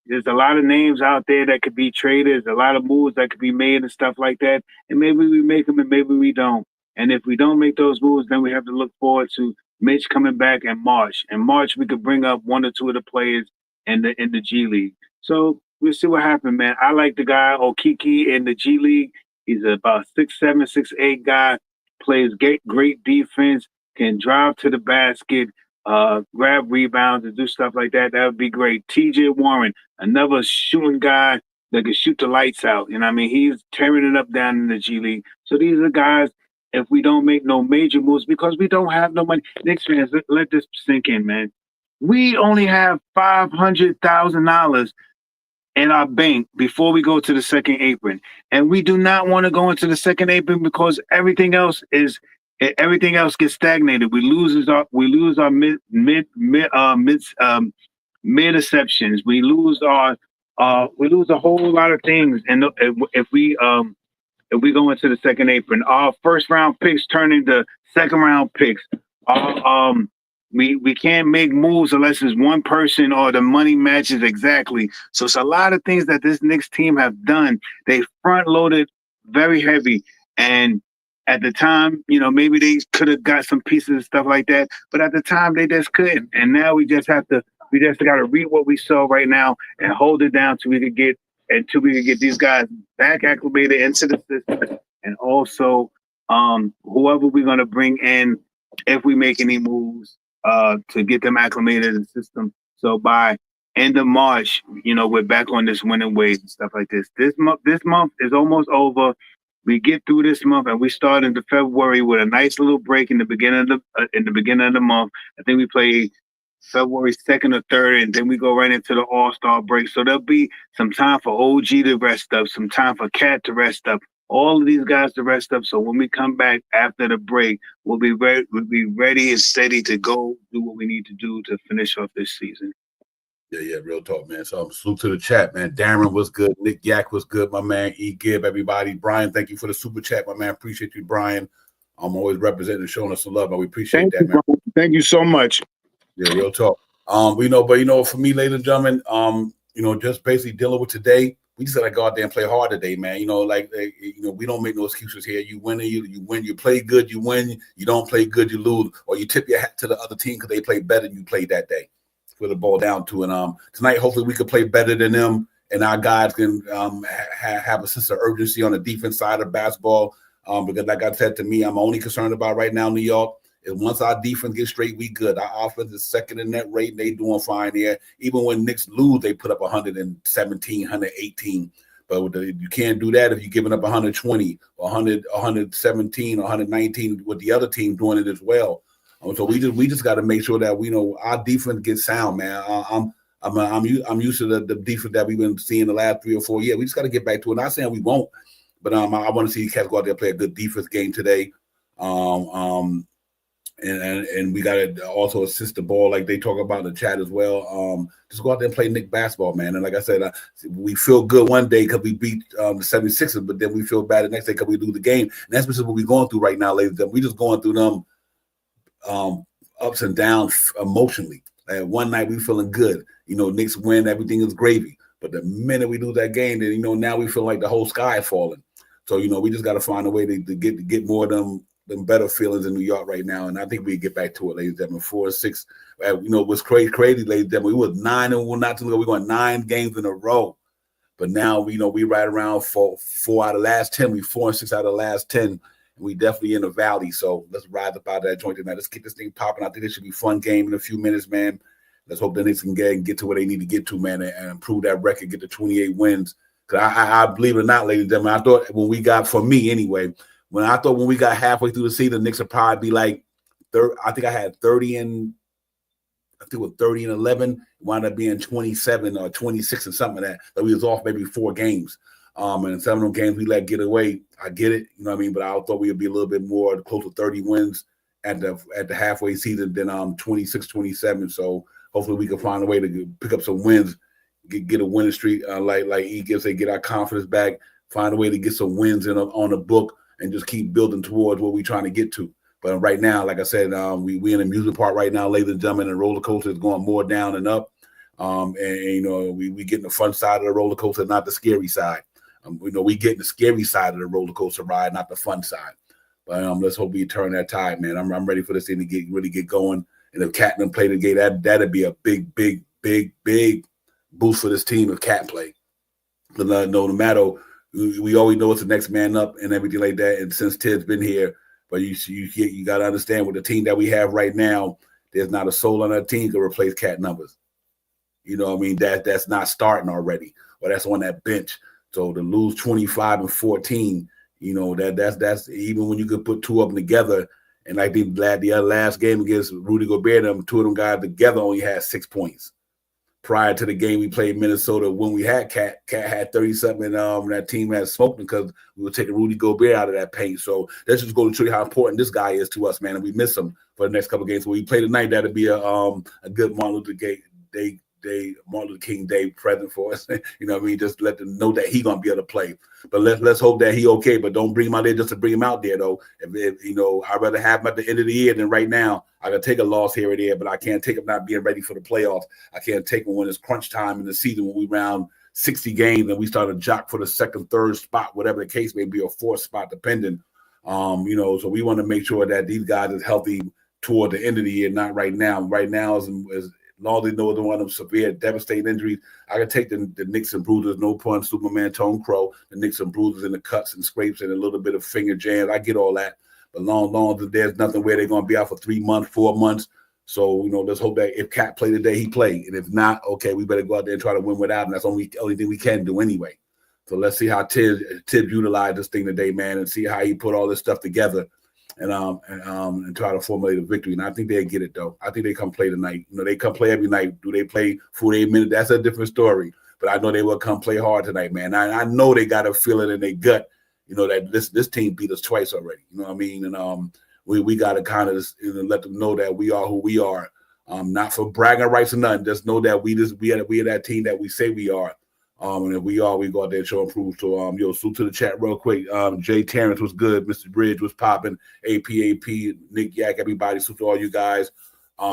There's a lot of names out there that could be traded. There's a lot of moves that could be made and stuff like that. And maybe we make them and maybe we don't. And if we don't make those moves, then we have to look forward to Mitch coming back in March. In March, we could bring up 1 or 2 of the players in the G League. So we'll see what happens, man. I like the guy Okiki in the G League. He's about 6'7", 6'8" guy. Plays great defense. Can drive to the basket. Grab rebounds and do stuff like that. That would be great. TJ Warren, another shooting guy that can shoot the lights out. You know what I mean? He's tearing it up down in the G League. So these are guys, if we don't make no major moves, because we don't have no money. Knicks fans, let this sink in, man. We only have $500,000 in our bank before we go to the second apron. And we do not want to go into the second apron because everything else gets stagnated. We lose our mid interceptions. We lose a whole lot of things. And if we if we go into the second apron. Our first round picks turn into second round picks. We can't make moves unless it's one person or the money matches exactly. So it's a lot of things that this Knicks team have done. They front loaded very heavy, and at the time, maybe they could have got some pieces and stuff like that, but at the time they just couldn't. And now we just got to read what we saw right now and hold it down until we could get these guys back acclimated into the system, and also whoever we're gonna bring in if we make any moves to get them acclimated in the system. So by end of March, we're back on this winning wave and stuff like this. This month is almost over. We get through this month and we start into February with a nice little break in the beginning of the month. I think we play February 2nd or 3rd, and then we go right into the All-Star break. So there'll be some time for OG to rest up, some time for Cat to rest up, all of these guys to rest up. So when we come back after the break, we'll be ready and steady to go do what we need to do to finish off this season. Yeah, real talk, man. So salute to the chat, man. Darren was good. Nick Yak was good, my man. E. Gibb, everybody. Brian, thank you for the super chat, my man. Appreciate you, Brian. I'm always representing and showing us some love, but we appreciate that, man. Thank you so much. Yeah, real talk. For me, ladies and gentlemen, just basically dealing with today, we just gotta go out there and play hard today, man. We don't make no excuses here. You win, you win. You play good, you win. You don't play good, you lose, or you tip your hat to the other team because they play better than you played that day. Put the ball down to, and tonight, hopefully, we can play better than them, and our guys can have a sense of urgency on the defense side of basketball. Because, like I said, to me, I'm only concerned about right now, New York. And once our defense gets straight, we good. Our offense is second in net rate. They doing fine there. Even when Knicks lose, they put up 117, 118. But you can't do that if you're giving up 120, 100, 117, 119 with the other team doing it as well. So we just got to make sure that we know our defense gets sound, man. I'm used to the defense that we've been seeing the last 3 or 4 years. We just got to get back to it. Not saying we won't, but I want to see cats go out there and play a good defense game today. And we got to also assist the ball like they talk about in the chat as well. Just go out there and play Knick basketball, man. And like I said, we feel good one day because we beat the 76ers, but then we feel bad the next day because we lose the game. And that's what we're going through right now, ladies and gentlemen. We just going through them ups and downs emotionally. One night we feeling good. Knicks win, everything is gravy. But the minute we lose that game, then, now we feel like the whole sky is falling. So, we just got to find a way to get more of them better feelings in New York right now, and I think we get back to it, ladies and gentlemen. 4-6. What's crazy, ladies and gentlemen. We was 9-1 not too long ago. We won 9 games in a row, but now we right around 4 out of the last 10. We 4-6 out of the last 10, and we definitely in the valley. So let's ride up out of that joint tonight. Let's keep this thing popping. I think this should be a fun game in a few minutes, man. Let's hope the Knicks can get to where they need to get to, man, and improve that record, get to 28 wins. Because I believe it or not, ladies and gentlemen, I thought when we got halfway through the season, the Knicks would probably be like, I think I had 30 and 11, wound up being 27 or 26 and something like that. So we was off maybe 4 games. And some of them games we let get away. I get it, you know what I mean? But I thought we would be a little bit more close to 30 wins at the halfway season than 26, 27. So hopefully we can find a way to pick up some wins, get a winning streak, like E gives, say, get our confidence back, find a way to get some wins on the book, and just keep building towards what we're trying to get to. But right now, like I said, we in the music part right now, ladies and gentlemen, and the roller coaster is going more down and up. We getting the fun side of the roller coaster, not the scary side. We getting the scary side of the roller coaster ride, not the fun side. But let's hope we turn that tide, man. I'm ready for this thing to really get going. And if Cat and play the game, that'd be a big boost for this team if Cat play. But no matter. We always know it's the next man up and everything like that. And since Ted's been here, but you got to understand with the team that we have right now, there's not a soul on our team to replace Cat numbers. You know what I mean? That's not starting already, or that's on that bench. So to lose 25 and 14, that's even when you could put 2 of them together. And like the last game against Rudy Gobert, 2 of them guys together only had 6 points. Prior to the game we played Minnesota, when we had Cat had 30-something, and that team had smoked because we were taking Rudy Gobert out of that paint. So that's just going to show you how important this guy is to us, man. And we miss him for the next couple of games. So we play tonight, that'll be a good Martin Luther Day Day, Martin Luther King Day present for us. You know what I mean? Just let them know that he gonna be able to play. But let's hope that he okay. But don't bring him out there just to bring him out there though. If you know, I'd rather have him at the end of the year than right now. I can take a loss here or there, but I can't take him not being ready for the playoffs. I can't take him when it's crunch time in the season when we round 60 games and we start to jock for the second, third spot, whatever the case may be, or fourth spot, depending. You know, so we want to make sure that these guys is healthy toward the end of the year, not right now. Right now, as long as they know they want them severe, devastating injuries, I can take the nicks and bruises, no pun, Superman, Tone Crow, the nicks and bruises and the cuts and scrapes and a little bit of finger jams. I get all that. But long as there's nothing where they're going to be out for 3 months, 4 months. So, you know, let's hope that if Cat play today, he play. And if not, okay, we better go out there and try to win without him. That's the only thing we can do anyway. So let's see how Tibbs utilized this thing today, man, and see how he put all this stuff together. And try to formulate a victory. And I think they'll get it, though. I think they come play tonight. You know, they come play every night. Do they play 48 minutes? That's a different story. But I know they will come play hard tonight, man. I know they got a feeling in their gut, you know, that this team beat us twice already. You know what I mean? And we got to kind of let them know that we are who we are. Not for bragging rights or nothing. Just know that we are that team that we say we are. And if we are, we go out there and show and prove. So, salute to the chat real quick. Jay Terrence was good. Mr. Bridge was popping. APAP, Nick Yak, everybody. Salute to all you guys.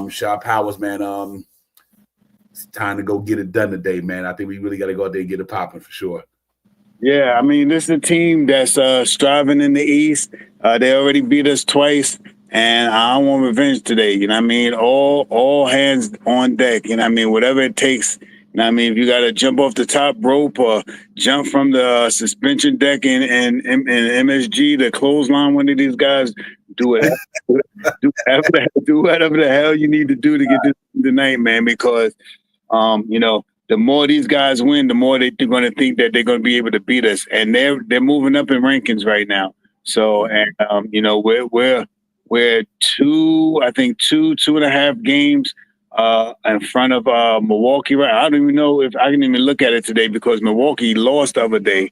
Shaw Powers, man. It's time to go get it done today, man. I think we really got to go out there and get it popping for sure. Yeah, I mean, this is a team that's striving in the East. They already beat us twice, and I don't want revenge today. You know what I mean? All hands on deck. You know what I mean? Whatever it takes. You know what I mean? If you got to jump off the top rope or jump from the suspension deck in MSG, the clothesline, one of these guys, do it. do whatever the hell you need to do to get this tonight, man, because, you know, the more these guys win, the more they're going to think that they're going to be able to beat us. And they're moving up in rankings right now. So, and, you know, we're two and a half games in front of Milwaukee. Right, I don't even know if I can even look at it today because Milwaukee lost the other day.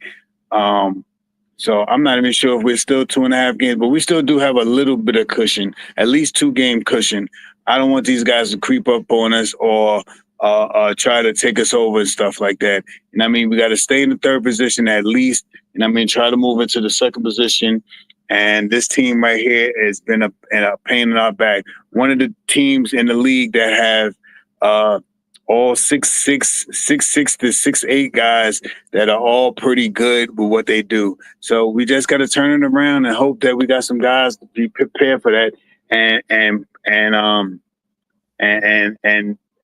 So I'm not even sure if we're still 2.5 games, but we still do have a little bit of cushion, at least 2-game cushion. I don't want these guys to creep up on us or try to take us over and stuff like that. And I mean, we got to stay in the third position at least. And I mean, try to move into the second position. And this team right here has been a pain in our back. One of the teams in the league that have all 6'6" to 6'8" guys that are all pretty good with what they do. So we just got to turn it around and hope that we got some guys to be prepared for that, and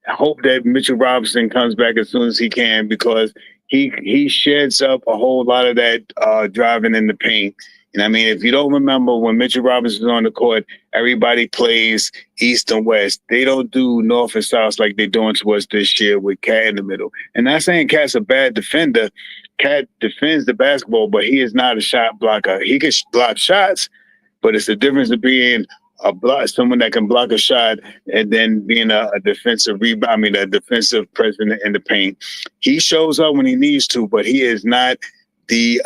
hope that Mitchell Robinson comes back as soon as he can, because he sheds up a whole lot of that driving in the paint. And I mean, if you don't remember, when Mitchell Robinson is on the court, everybody plays East and West. They don't do North and South like they're doing to us this year with Cat in the middle. And not saying Cat's a bad defender. Cat defends the basketball, but he is not a shot blocker. He can block shots, but it's the difference of being someone that can block a shot and then being a defensive rebound. I mean, a defensive presence in the paint. He shows up when he needs to, but he is not the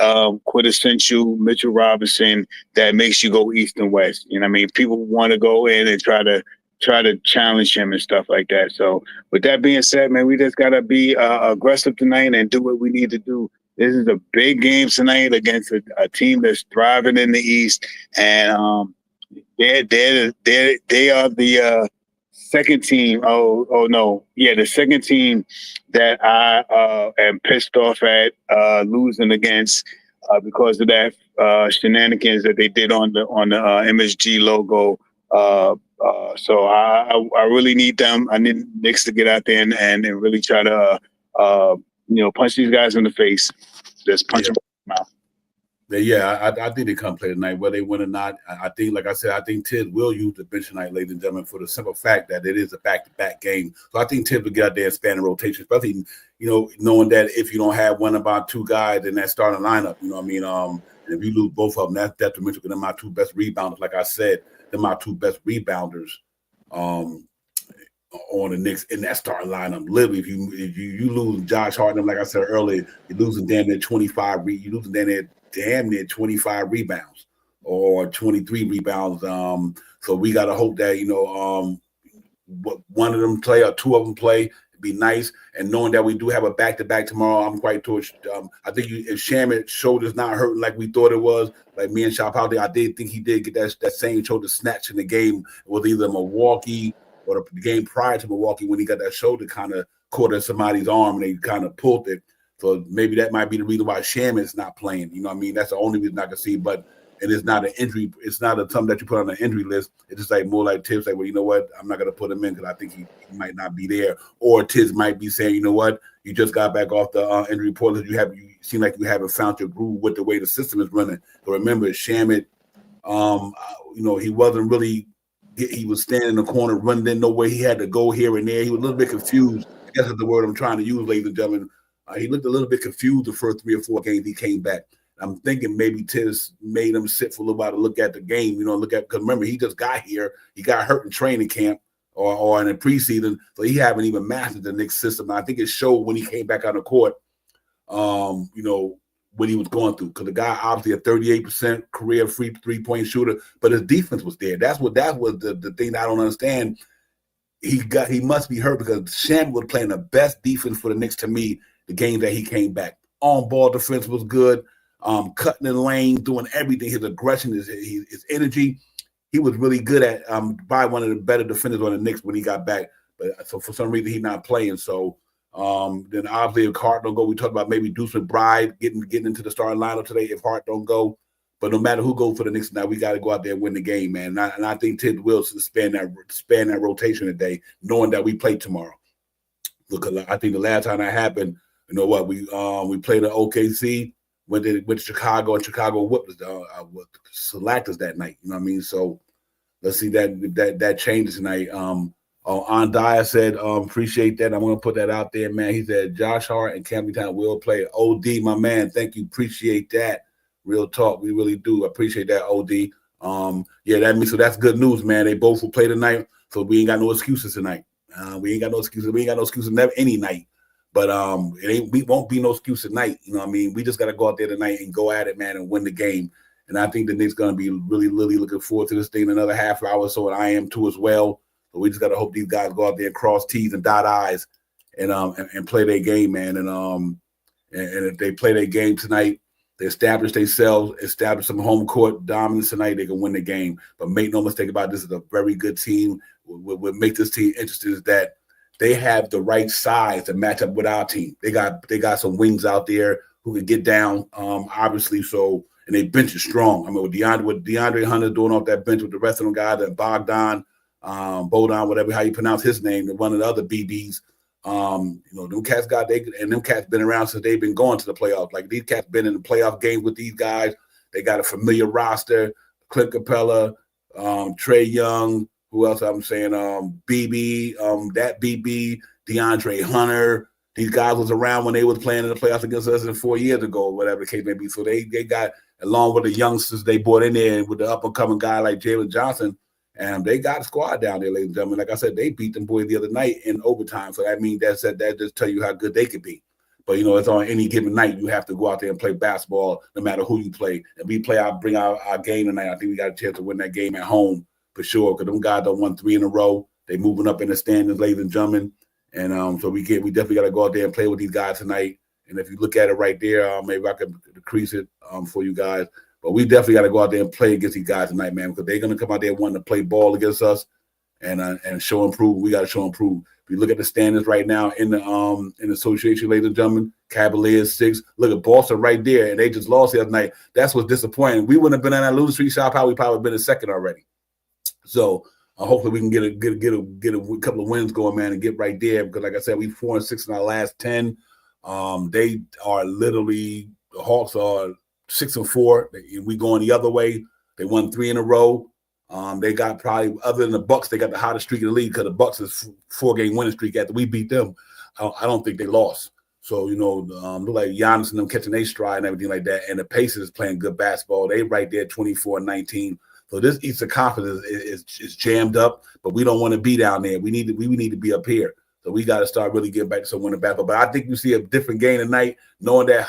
quintessential Mitchell Robinson that makes you go East and West. You know what I mean? People want to go in and try to challenge him and stuff like that. So with that being said, man, we just got to be aggressive tonight and do what we need to do. This is a big game tonight against a team that's thriving in the East. And they are the second team. The second team that I am pissed off at losing against because of that shenanigans that they did on the MSG logo. So I really need them. I need Knicks to get out there and really try to punch these guys in the face. Just punch them in the mouth. Yeah, I think they come play tonight, whether they win or not. I think, like I said, I think Tibbs will use the bench tonight, ladies and gentlemen, for the simple fact that it is a back-to-back game. So I think Tibbs will get out there and span the rotation, especially, knowing that if you don't have one about two guys in that starting lineup, you know what I mean? And if you lose both of them, that's detrimental because they're my two best rebounders. Like I said, they're my two best rebounders on the Knicks in that starting lineup. Literally, if you lose Josh Hartnett, like I said earlier, you're losing damn near 25. You're losing damn near 25 rebounds or 23 rebounds. So we got to hope that, one of them play or two of them play, be nice. And knowing that we do have a back-to-back tomorrow, I'm quite towards. I think if Shamit's shoulder's not hurting like we thought it was, like me and Shop out there, I did think he did get that same shoulder snatch in the game. It was either Milwaukee or the game prior to Milwaukee when he got that shoulder kind of caught in somebody's arm and they kind of pulled it. So maybe that might be the reason why Shamit's not playing. You know what I mean? That's the only reason I can see. But and it's not an injury. It's not something that you put on the injury list. It's just like more like Tibbs like, well, you know what? I'm not going to put him in because I think he might not be there. Or Tibbs might be saying, you know what? You just got back off the injury report. You seem like you haven't found your groove with the way the system is running. So remember, Shamit, he wasn't really. He was standing in the corner, running, didn't know where he had to go here and there. He was a little bit confused. I guess that's the word I'm trying to use, ladies and gentlemen. He looked a little bit confused the first 3 or 4 games he came back. I'm thinking maybe Tiz made him sit for a little while to look at the game, because remember, he just got here. He got hurt in training camp or in the preseason, so he haven't even mastered the Knicks system. And I think it showed when he came back on the court, what he was going through. Because the guy obviously a 38% career free 3-point shooter, but his defense was there. That was the thing that I don't understand. He must be hurt because Sham was playing the best defense for the Knicks to me the game that he came back. On-ball defense was good. Cutting in lane, doing everything. His aggression, his energy, he was really good at. By one of the better defenders on the Knicks when he got back. But so for some reason he's not playing. So then obviously if Hart don't go, we talked about maybe Deuce McBride getting into the starting lineup today if Hart don't go. But no matter who goes for the Knicks now, we got to go out there and win the game, man. And I think Tibbs will span that rotation today, knowing that we play tomorrow. Because I think the last time that happened, you know what, we played at OKC. Went to Chicago, and Chicago whipped us, slacked us that night. You know what I mean? So let's see that changes tonight. On Dyer said, appreciate that. I'm going to put that out there, man. He said, Josh Hart and Campbell Town will play. OD, my man, thank you. Appreciate that. Real talk. We really do appreciate that, OD. So that's good news, man. They both will play tonight, so we ain't got no excuses tonight. We ain't got no excuses. We ain't got no excuses never any night. But we won't be no excuse tonight. You know what I mean? We just got to go out there tonight and go at it, man, and win the game. And I think the Knicks going to be really, really looking forward to this thing another half hour or so, and I am too as well. But we just got to hope these guys go out there and cross T's and dot I's and play their game, man. And if they play their game tonight, they establish themselves, establish some home court dominance tonight, they can win the game. But make no mistake about it, this is a very good team. What make this team interesting is that they have the right size to match up with our team. They got some wings out there who can get down, obviously. So, and they bench is strong. I mean, with DeAndre Hunter doing off that bench with the rest of them guys, and Bogdan, whatever how you pronounce his name, and one of the other BBs. Them cats them cats been around since they've been going to the playoffs. Like these cats been in the playoff game with these guys. They got a familiar roster. Clint Capella, Trey Young. Who else I'm saying? BB, that BB, DeAndre Hunter. These guys was around when they was playing in the playoffs against us 4 years ago, whatever the case may be. So they got, along with the youngsters they brought in there with the up-and-coming guy like Jalen Johnson, and they got a squad down there, ladies and gentlemen. Like I said, they beat them boys the other night in overtime. So that means that just tell you how good they could be. But, it's on any given night you have to go out there and play basketball no matter who you play. And we bring our game tonight. I think we got a chance to win that game at home. For sure, because them guys don't won 3 in a row. They moving up in the standings, ladies and gentlemen. And so we definitely got to go out there and play with these guys tonight. And if you look at it right there, maybe I could decrease it for you guys. But we definitely got to go out there and play against these guys tonight, man, because they're going to come out there wanting to play ball against us and show and prove. We got to show and prove. If you look at the standings right now in the association, ladies and gentlemen, Cavaliers 6. Look at Boston right there, and they just lost the other night. That's what's disappointing. We wouldn't have been on that losing streak, Shop. How we probably been in second already. So hopefully we can get a couple of wins going, man, and get right there. Because like I said, we 4-6 in our last 10. They are literally, the Hawks are 6-4. We going the other way. They won 3 in a row. They got probably, other than the Bucks, they got the hottest streak in the league because the Bucks is 4-game winning streak after we beat them. I don't think they lost. So, look like Giannis and them catching their stride and everything like that. And the Pacers playing good basketball. They right there 24-19. So this Eastern Conference is jammed up, but we don't want to be down there. We need to be up here. So we got to start really getting back to some winning basketball. But I think you see a different game tonight, knowing that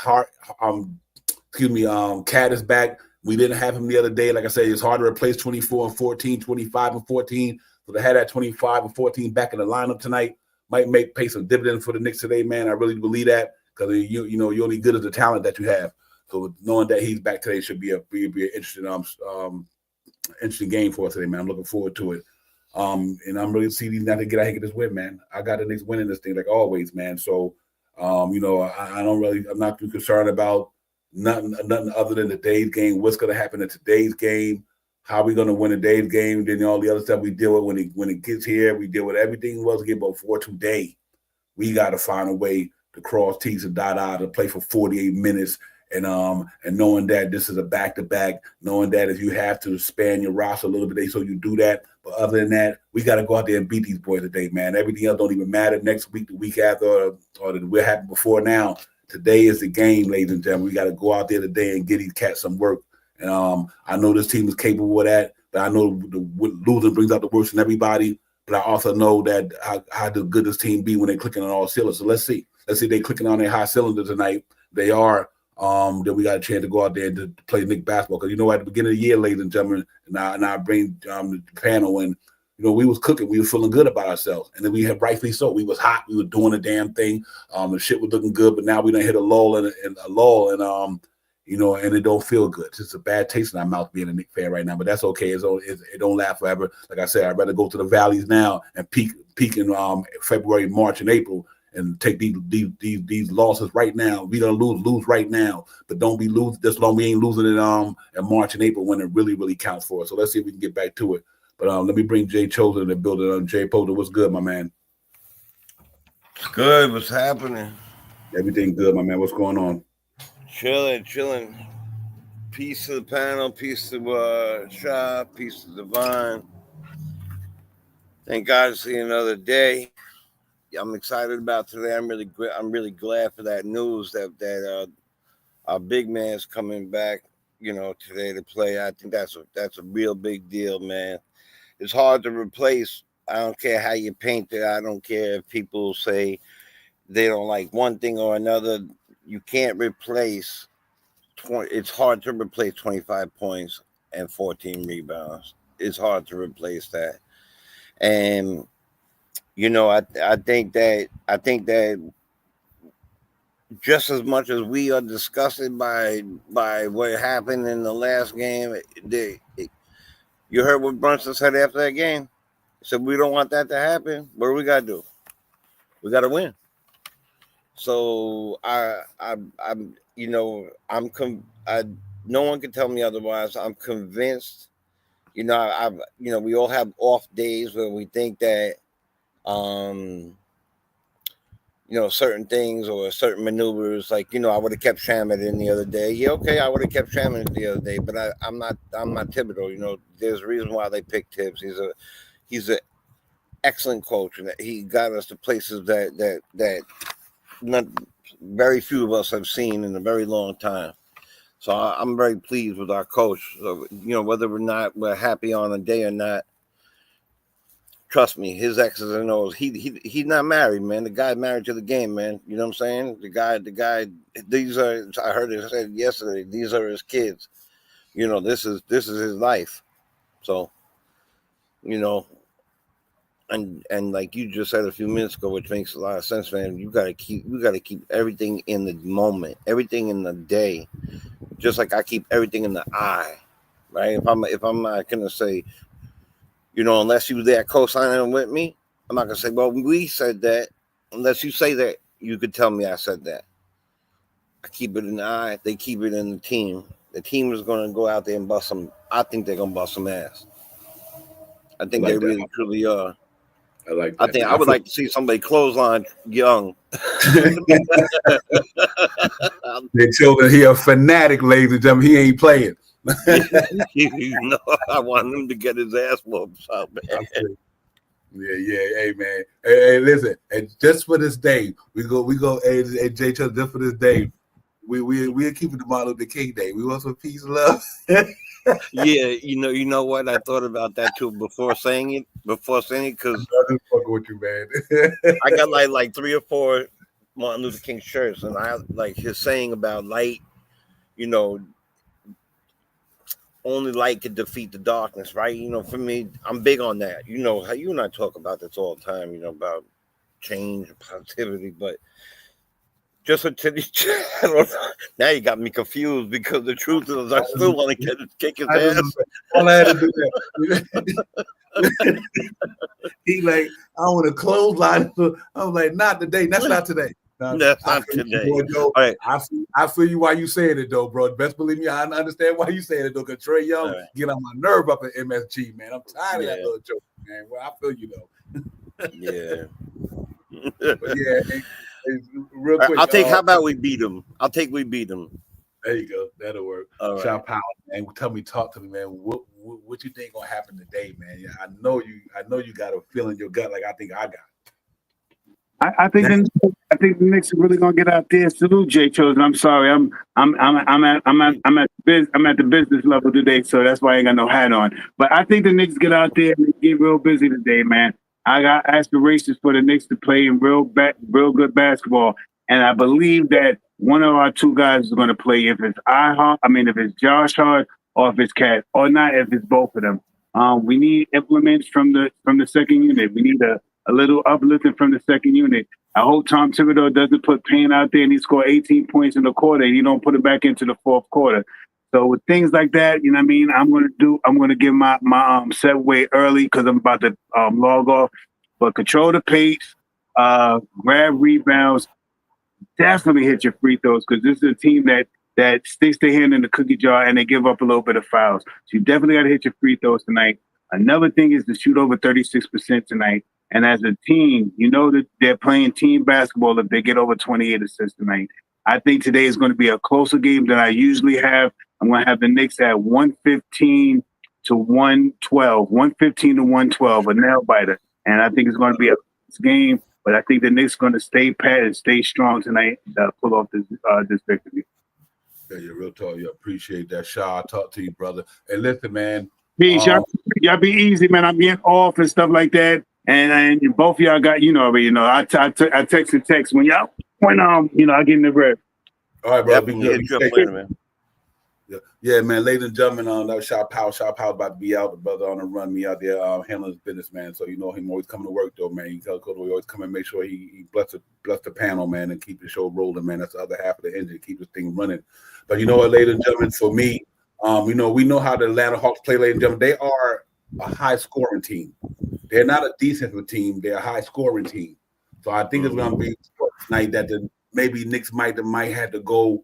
Cat is back. We didn't have him the other day. Like I said, it's hard to replace 24 and 14, 25 and 14. So to have that 25 and 14 back in the lineup tonight, might pay some dividends for the Knicks today, man. I really believe that because you're only good as the talent that you have. So knowing that he's back today should be an interesting interesting game for us today, man. I'm looking forward to it. And I'm really seeing these not to get out here get this win, man. I got the Knicks winning this thing like always, man. So I'm not too concerned about nothing other than today's game. What's going to happen in today's game? How we going to win today's game? Then all the other stuff we deal with when it gets here, we deal with everything was get before today. We got to find a way to cross T's and dot I to play for 48 minutes. And knowing that this is a back-to-back, knowing that if you have to span your roster a little bit, so you do that. But other than that, we got to go out there and beat these boys today, man. Everything else don't even matter next week, the week after, or what happened before now. Today is the game, ladies and gentlemen. We got to go out there today and get these cats some work. And I know this team is capable of that, but I know the losing brings out the worst in everybody. But I also know that how good this team be when they're clicking on all cylinders. So let's see. Let's see if they're clicking on their high cylinders tonight. They are. Then we got a chance to go out there and to play Knicks basketball. Because, at the beginning of the year, ladies and gentlemen, and I bring the panel and, we was cooking. We were feeling good about ourselves. And then we had rightfully so. We was hot. We were doing the damn thing. The shit was looking good. But now we done hit a lull and it don't feel good. It's just a bad taste in our mouth being a Knicks fan right now. But that's okay. It don't last forever. Like I said, I'd rather go to the valleys now and peak in February, March, and April and take these losses right now. We gonna lose right now, but don't be lose this long. We ain't losing it in March and April when it really, really counts for us. So let's see if we can get back to it. But let me bring Jay Chosen in the building. Jay Poser, what's good, my man? It's good. What's happening? Everything good, my man. What's going on? Chilling. Peace to the panel. Peace to Shah. Peace to Divine. Thank God to see another day. I'm excited about today. I'm really glad for that news that our big man's coming back, today to play. I think that's a real big deal, man. It's hard to replace. I don't care how you paint it. I don't care if people say they don't like one thing or another. You can't replace 20. It's hard to replace 25 points and 14 rebounds. It's hard to replace that. And I think that just as much as we are disgusted by what happened in the last game, you heard what Brunson said after that game. He said, we don't want that to happen. What do we got to do? We got to win. So no one can tell me otherwise. I'm convinced. We all have off days where we think that, certain things or certain maneuvers, like, I would have kept Shaman in the other day. Yeah, okay, I would have kept Shaman in the other day, but I'm not Thibodeau. There's a reason why they picked Tibbs. He's an excellent coach, and he got us to places that not very few of us have seen in a very long time. So I'm very pleased with our coach. So, whether or not we're happy on a day or not, trust me, his X's and O's. He's not married, man. The guy married to the game, man. You know what I'm saying? The guy. These are. I heard it said yesterday. These are his kids. This is his life. So, and like you just said a few minutes ago, which makes a lot of sense, man. You gotta keep everything in the moment, everything in the day, just like I keep everything in the eye, right? If I'm not gonna say, unless you there co-signing with me, I'm not gonna say, well, we said that. Unless you say that, you could tell me I said that. I keep it in the eye. They keep it in the team. The team is gonna go out there and bust some. I think they're gonna bust some ass. I think they really truly are. I like that. I would like to see somebody clothesline Young. They told him he a fanatic, ladies and gentlemen. He ain't playing. I want him to get his ass whooped out, man. Yeah. Hey, man. Hey, listen. And just for this day, we go. Hey, Jay, just for this day, we're keeping the Martin Luther King Day. We want some peace and love. Yeah, you know what? I thought about that too before saying it, because I'm fucking with you, man. I got like 3 or 4 Martin Luther King shirts, and I like his saying about light. Only light could defeat the darkness, right? For me, I'm big on that. How you and I talk about this all the time. About change and positivity, but just until you, I don't know. Now you got me confused because the truth is I still want to kick his ass. All I had to do that. He like, I want to clothesline. I was like, not today. That's not today. No, That's not today. Boy, Joe, All right. I feel you why you saying it though, bro. Best believe me, I understand why you saying it though. Cause Trey Young get on my nerve up at MSG, man. I'm tired of that little joke, man. Well, I feel you though. Yeah. But yeah, hey, real quick. I'll take. How about we beat them? I'll take. We beat them. There you go. That'll work. All right. Shout Powell, man. Talk to me, man. What you think gonna happen today, man? Yeah, I know you got a feeling in your gut like I think I got. I think the Knicks are really gonna get out there. Salute Jay Chosen. I'm sorry, I'm at the business level today, so that's why I ain't got no hat on. But I think the Knicks get out there and get real busy today, man. I got aspirations for the Knicks to play in real good basketball, and I believe that one of our two guys is going to play. If it's if it's Josh Hart, or if it's Cat, or not if it's both of them. We need implements from the second unit. We need a little uplifting from the second unit. I hope Tom Thibodeau doesn't put Payne out there and he score 18 points in the quarter and he don't put it back into the fourth quarter. So with things like that, you know what I mean, I'm going to give my set way early because I'm about to log off. But control the pace, grab rebounds, definitely hit your free throws because this is a team that sticks their hand in the cookie jar and they give up a little bit of fouls. So you definitely got to hit your free throws tonight. Another thing is to shoot over 36% tonight. And as a team, you know that they're playing team basketball if they get over 28 assists tonight. I think today is going to be a closer game than I usually have. I'm going to have the Knicks at 115 to 112, 115 to 112, a nail biter. And I think it's going to be a close game, but I think the Knicks are going to stay pat and stay strong tonight to pull off this victory. Yeah, you're real tall. You appreciate that, Shaw. Talk to you, brother. And listen, man. Peace, y'all be easy, man. I'm getting off and stuff like that. And both of y'all got, I text when I get in the red. All right, bro. Yeah, Be good. later, man. Yeah, man. Ladies and gentlemen, that was Shaw Powell. Shaw Powell about to be out. The brother on the run, me out there handling his business, man. So him always coming to work, though, man. You tell Cody always come and make sure he bless the panel, man, and keep the show rolling, man. That's the other half of the engine, keep this thing running. But you know what, ladies and gentlemen, for me, we know how the Atlanta Hawks play, ladies and gentlemen. They are a high-scoring team. They're not a defensive team. They're a high-scoring team. So I think it's going to be tonight that maybe Knicks might have to go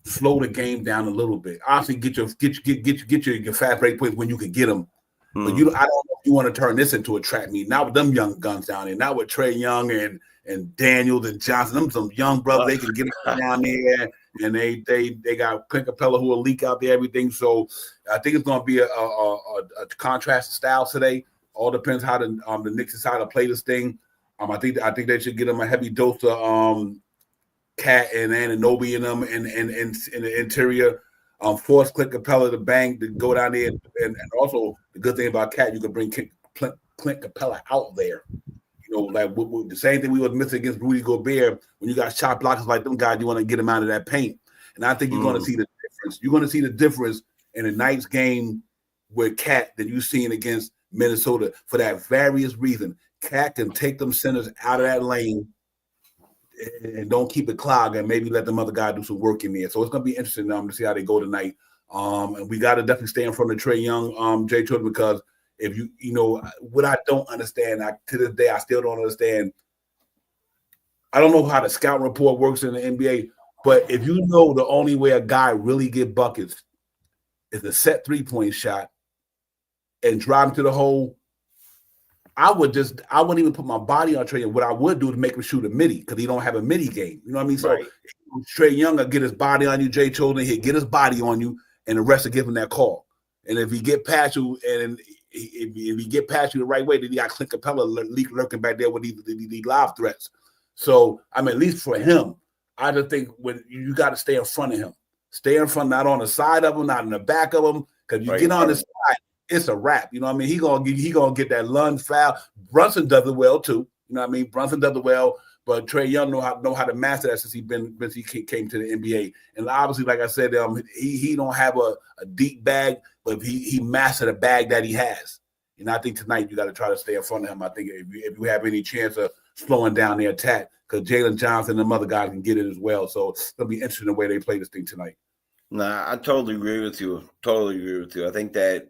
slow the game down a little bit. Obviously, get your fast break points when you can get them. But I don't know if you want to turn this into a trap meet. Not with them young guns down there. Not with Trey Young and Daniels and Johnson. Them some young brothers. They can get them down there. And they got Clint Capella who will leak out there everything. So I think it's going to be a contrast of style today. All depends how the Knicks decide to play this thing. I think they should get them a heavy dose of Cat and Anunoby in them in the interior. Force Clint Capella to bang to go down there, and also the good thing about Cat, you can bring Clint Capella out there. Like the same thing we was missing against Rudy Gobert. When you got shot blockers like them guys, you want to get them out of that paint. And I think you're going to see the difference. You're going to see the difference in the night's game with Cat that you've seen against Minnesota for that various reason. Cat can take them centers out of that lane and don't keep it clogged and maybe let them other guy do some work in there. So it's going to be interesting to see how they go tonight. And we got to definitely stay in front of Trey Young, Jay Children, because if what I don't understand, to this day, I still don't understand. I don't know how the scout report works in the NBA, but if you know the only way a guy really get buckets is a set 3-point shot and drive him to the hole, I wouldn't even put my body on Trey Young. What I would do is make him shoot a midi because he don't have a midi game. You know what I mean? Right. So Trey Young will get his body on you, Jay Chosen, he'll get his body on you, and the rest will give him that call. And if he get past you if he get past you the right way, then you got Clint Capella lurking back there with these live threats. So, at least for him, I just think when you got to stay in front of him. Stay in front, not on the side of him, not in the back of him, because you get on the side, it's a wrap. You know what I mean? He gonna get that lunge foul. Brunson does it well too. You know what I mean? Brunson does it well, but Trey Young know how to master that since he came to the NBA. And obviously, like I said, he don't have a deep bag, but he mastered a bag that he has. And I think tonight you got to try to stay in front of him. I think if you have any chance of slowing down their attack because Jalen Johnson and the other guys can get it as well. So it's gonna be interesting the way they play this thing tonight. Nah, I totally agree with you. Totally agree with you. I think that,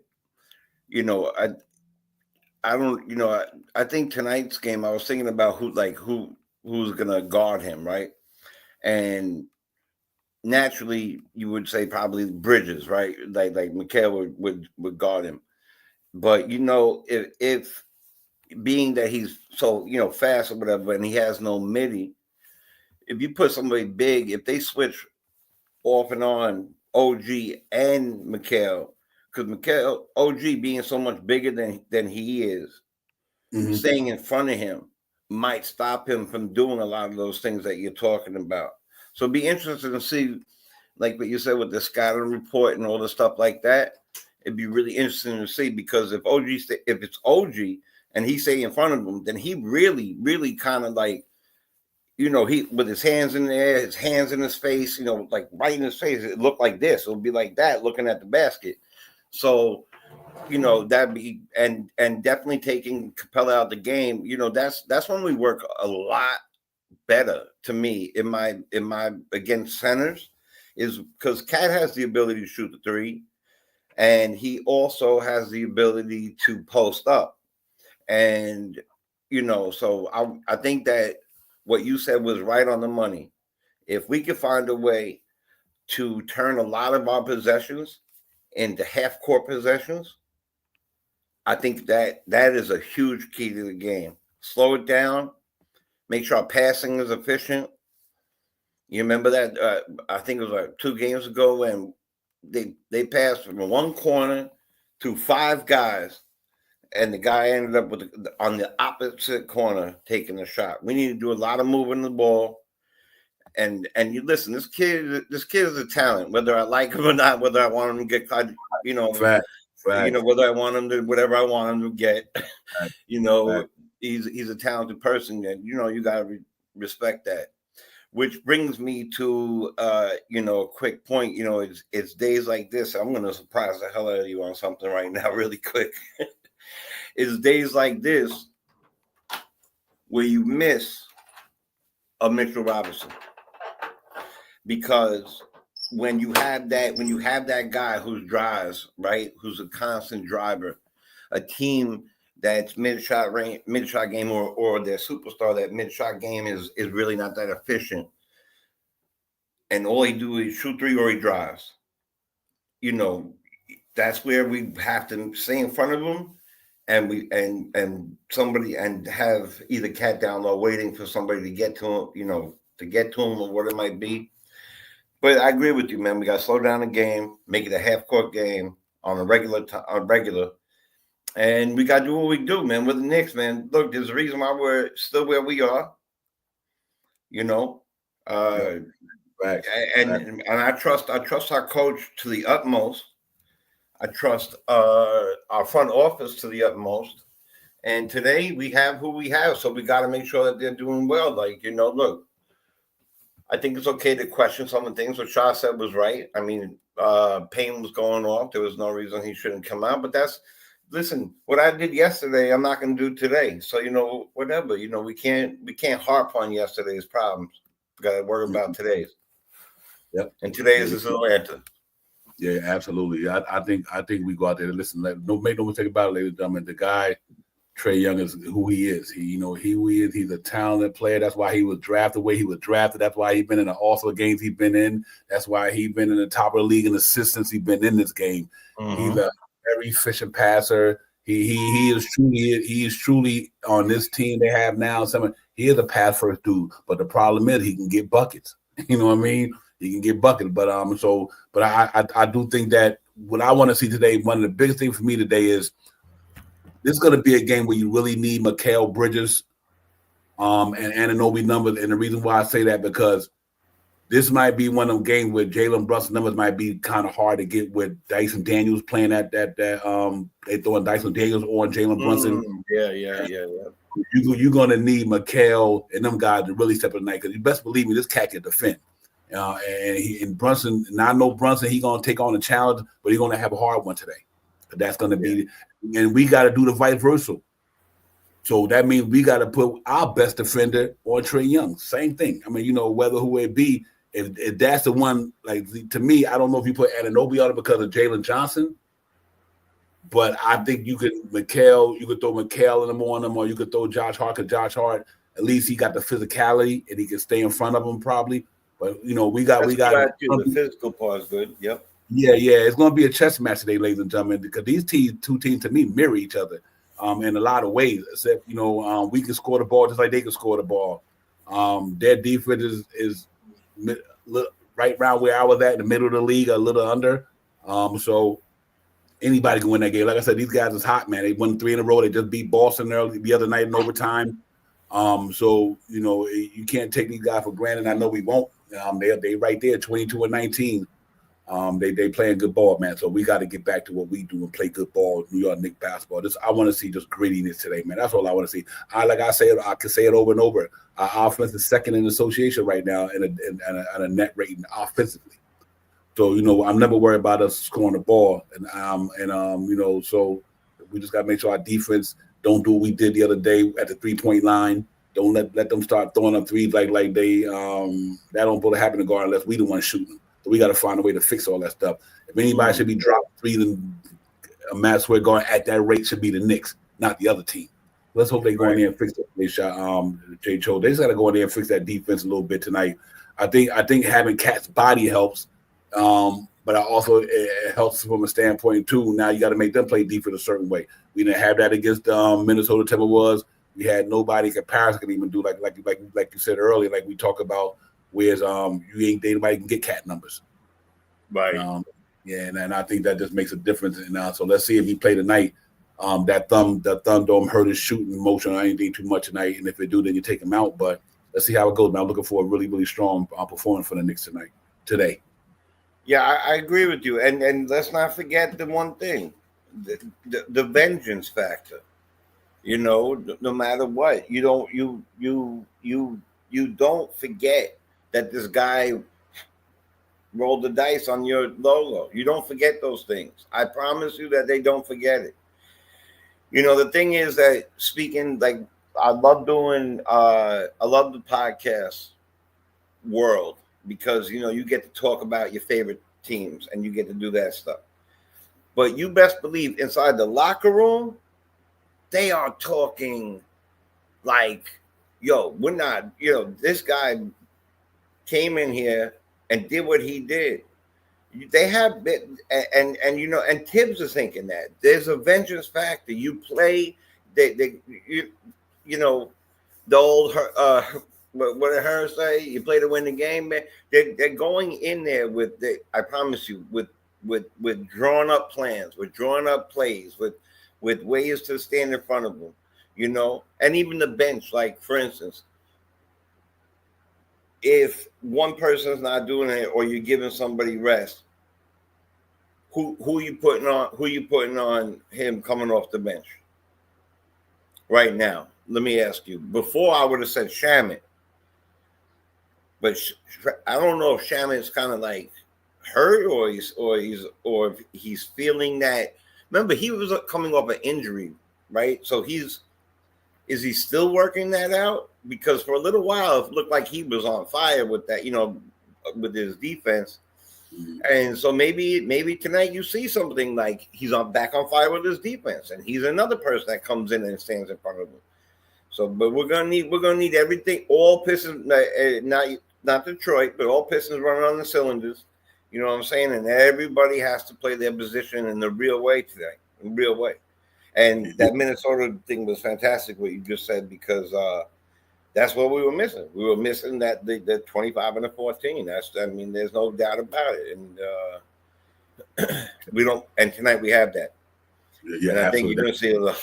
I don't, I think tonight's game, I was thinking about who's gonna guard him, right? And naturally, you would say probably Bridges, right? Like Mikal would guard him. But if being that he's so fast or whatever, and he has no midi, if you put somebody big, if they switch off and on OG and Mikal, because Mikal, OG being so much bigger than he is, staying in front of him might stop him from doing a lot of those things that you're talking about. So it'd be interesting to see, like what you said with the scouting report and all the stuff like that. It'd be really interesting to see, because if it's OG and he stay in front of him, then he really, really kind of like, he with his hands in the air, his hands in his face, like right in his face, it looked like this. It'll be like that looking at the basket. So, that'd be and definitely taking Capella out the game. That's when we work a lot better to me in my against centers, is because Cat has the ability to shoot the three, and he also has the ability to post up. And so I think that what you said was right on the money. If we could find a way to turn a lot of our possessions into half-court possessions, I think that is a huge key to the game. Slow it down, make sure our passing is efficient. You remember that? I think it was like 2 games ago when they passed from one corner to 5 guys, and the guy ended up on the opposite corner taking a shot. We need to do a lot of moving the ball. And you listen, this kid is a talent, whether I like him or not, whether I want him to get caught, Fact. whether I want him to whatever I want him to get, Fact. He's a talented person, and you got to respect that. Which brings me to a quick point. It's days like this. I'm going to surprise the hell out of you on something right now, really quick. It's days like this where you miss a Mitchell Robinson, because when you have that guy who drives, right, who's a constant driver, a team that's mid-shot game or their superstar, that mid-shot game is really not that efficient, and all he do is shoot three or he drives, that's where we have to stay in front of him. And somebody and have either Cat down low waiting for somebody to get to him, or what it might be. But I agree with you, man. We got to slow down the game, make it a half-court game on a regular, and we got to do what we do, man. With the Knicks, man. Look, there's a reason why we're still where we are. Right. And I trust our coach to the utmost. I trust our front office to the utmost. And today we have who we have, so we got to make sure that they're doing well. Like, look, I think it's okay to question some of the things. What Shaw said was right. I mean, Payne was going off. There was no reason he shouldn't come out. But listen, what I did yesterday, I'm not going to do today. So, whatever. We can't harp on yesterday's problems. We got to worry about today's. Yep. And today is Atlanta. Yeah, absolutely. I think we go out there and listen. Make no mistake about it, ladies and gentlemen. The guy, Trae Young, is who he is. He's a talented player. That's why he was drafted the way he was drafted. That's why he's been in the All-Star games he's been in. That's why he's been in the top of the league in assists since he's been in this game. He's a very efficient passer. He is truly on this team they have now. He is a pass first dude, but the problem is he can get buckets. You know what I mean? He can get buckets, but I do think that what I want to see today, one of the biggest things for me today is this is going to be a game where you really need Mikal Bridges and Anunoby numbers. And the reason why I say that, because this might be one of them games where Jalen Brunson numbers might be kind of hard to get with Dyson Daniels playing that they throwing Dyson Daniels on Jalen Brunson. Yeah. You're going to need Mikal and them guys to really step in the night, because you best believe me, this cat can defend. And Brunson, and I know Brunson, he's going to take on a challenge, but he's going to have a hard one today. That's going to be, and we got to do the vice versa. So that means we got to put our best defender on Trae Young. Same thing. I mean, whether who it be, if that's the one, like to me, I don't know if you put Anunoby on it because of Jalen Johnson, but I think you could throw Mikal in the morning, or you could throw Josh Hart, because Josh Hart, at least he got the physicality and he can stay in front of him probably. But we got the physical part is good. Yep. Yeah, it's going to be a chess match today, ladies and gentlemen, because these two teams to me mirror each other in a lot of ways. Except we can score the ball just like they can score the ball. Their defense is right around where I was at, in the middle of the league, a little under. So anybody can win that game. Like I said, these guys is hot, man. They won 3 in a row. They just beat Boston early the other night in overtime. So you can't take these guys for granted. I know we won't. They right there, 22-19. They playing good ball, man. So we got to get back to what we do and play good ball, New York Knicks basketball. I want to see just grittiness today, man. That's all I want to see. I can say it over and over. Our offense is second in the association right now in a net rating offensively. So I'm never worried about us scoring the ball, so we just got to make sure our defense don't do what we did the other day at the 3-point line. Don't let them start throwing up threes like they that don't put a happen to guard unless we the one shooting. So we got to find a way to fix all that stuff. If anybody should be dropping threes and a match where going at that rate should be the Knicks, not the other team. Let's hope they go in there and fix that. They shot Jay Cho. They just got to go in there and fix that defense a little bit tonight. I think having Cat's body helps, but it helps from a standpoint too. Now you got to make them play defense a certain way. We didn't have that against Minnesota Timberwolves. We had nobody in comparison can even do like you said earlier, like we talk about. Whereas anybody can get cat numbers, right? And I think that just makes a difference. And so let's see if we play tonight. That thumb don't hurt his shooting motion or anything too much tonight. And if it do, then you take him out. But let's see how it goes. Man, I'm looking for a really, really strong performance for the Knicks today. Yeah, I agree with you. And let's not forget the one thing, the vengeance factor. No matter what, you don't forget that this guy rolled the dice on your logo. You don't forget those things. I promise you that they don't forget it. The thing is that speaking, like, I love the podcast world because, you get to talk about your favorite teams and you get to do that stuff. But you best believe inside the locker room, they are talking like, yo, we're not, this guy came in here and did what he did. They have been, and Tibbs is thinking that there's a vengeance factor. You play, the old, what did her say? You play to win the game, man. They're going in there I promise you, with drawn up plans, with drawn up plays, with ways to stand in front of them. And even the bench, like for instance, if one person's not doing it or you're giving somebody rest, who you putting on him coming off the bench right now? Let me ask you. Before I would have said Shaman, but I don't know if Shaman's kind of like hurt or he's feeling that. Remember, he was coming off an injury, right? So is he still working that out? Because for a little while, it looked like he was on fire with that, with his defense. And so maybe tonight you see something like he's back on fire with his defense, and he's another person that comes in and stands in front of him. So, but we're gonna need everything. All Pistons, not Detroit, but all Pistons running on the cylinders. You know what I'm saying? And everybody has to play their position in the real way today, in real way. And that Minnesota thing was fantastic, what you just said, because that's what we were missing. We were missing that the 25 and the 14. There's no doubt about it. And we don't. And tonight we have that. Yeah, and I think you're going to see a lot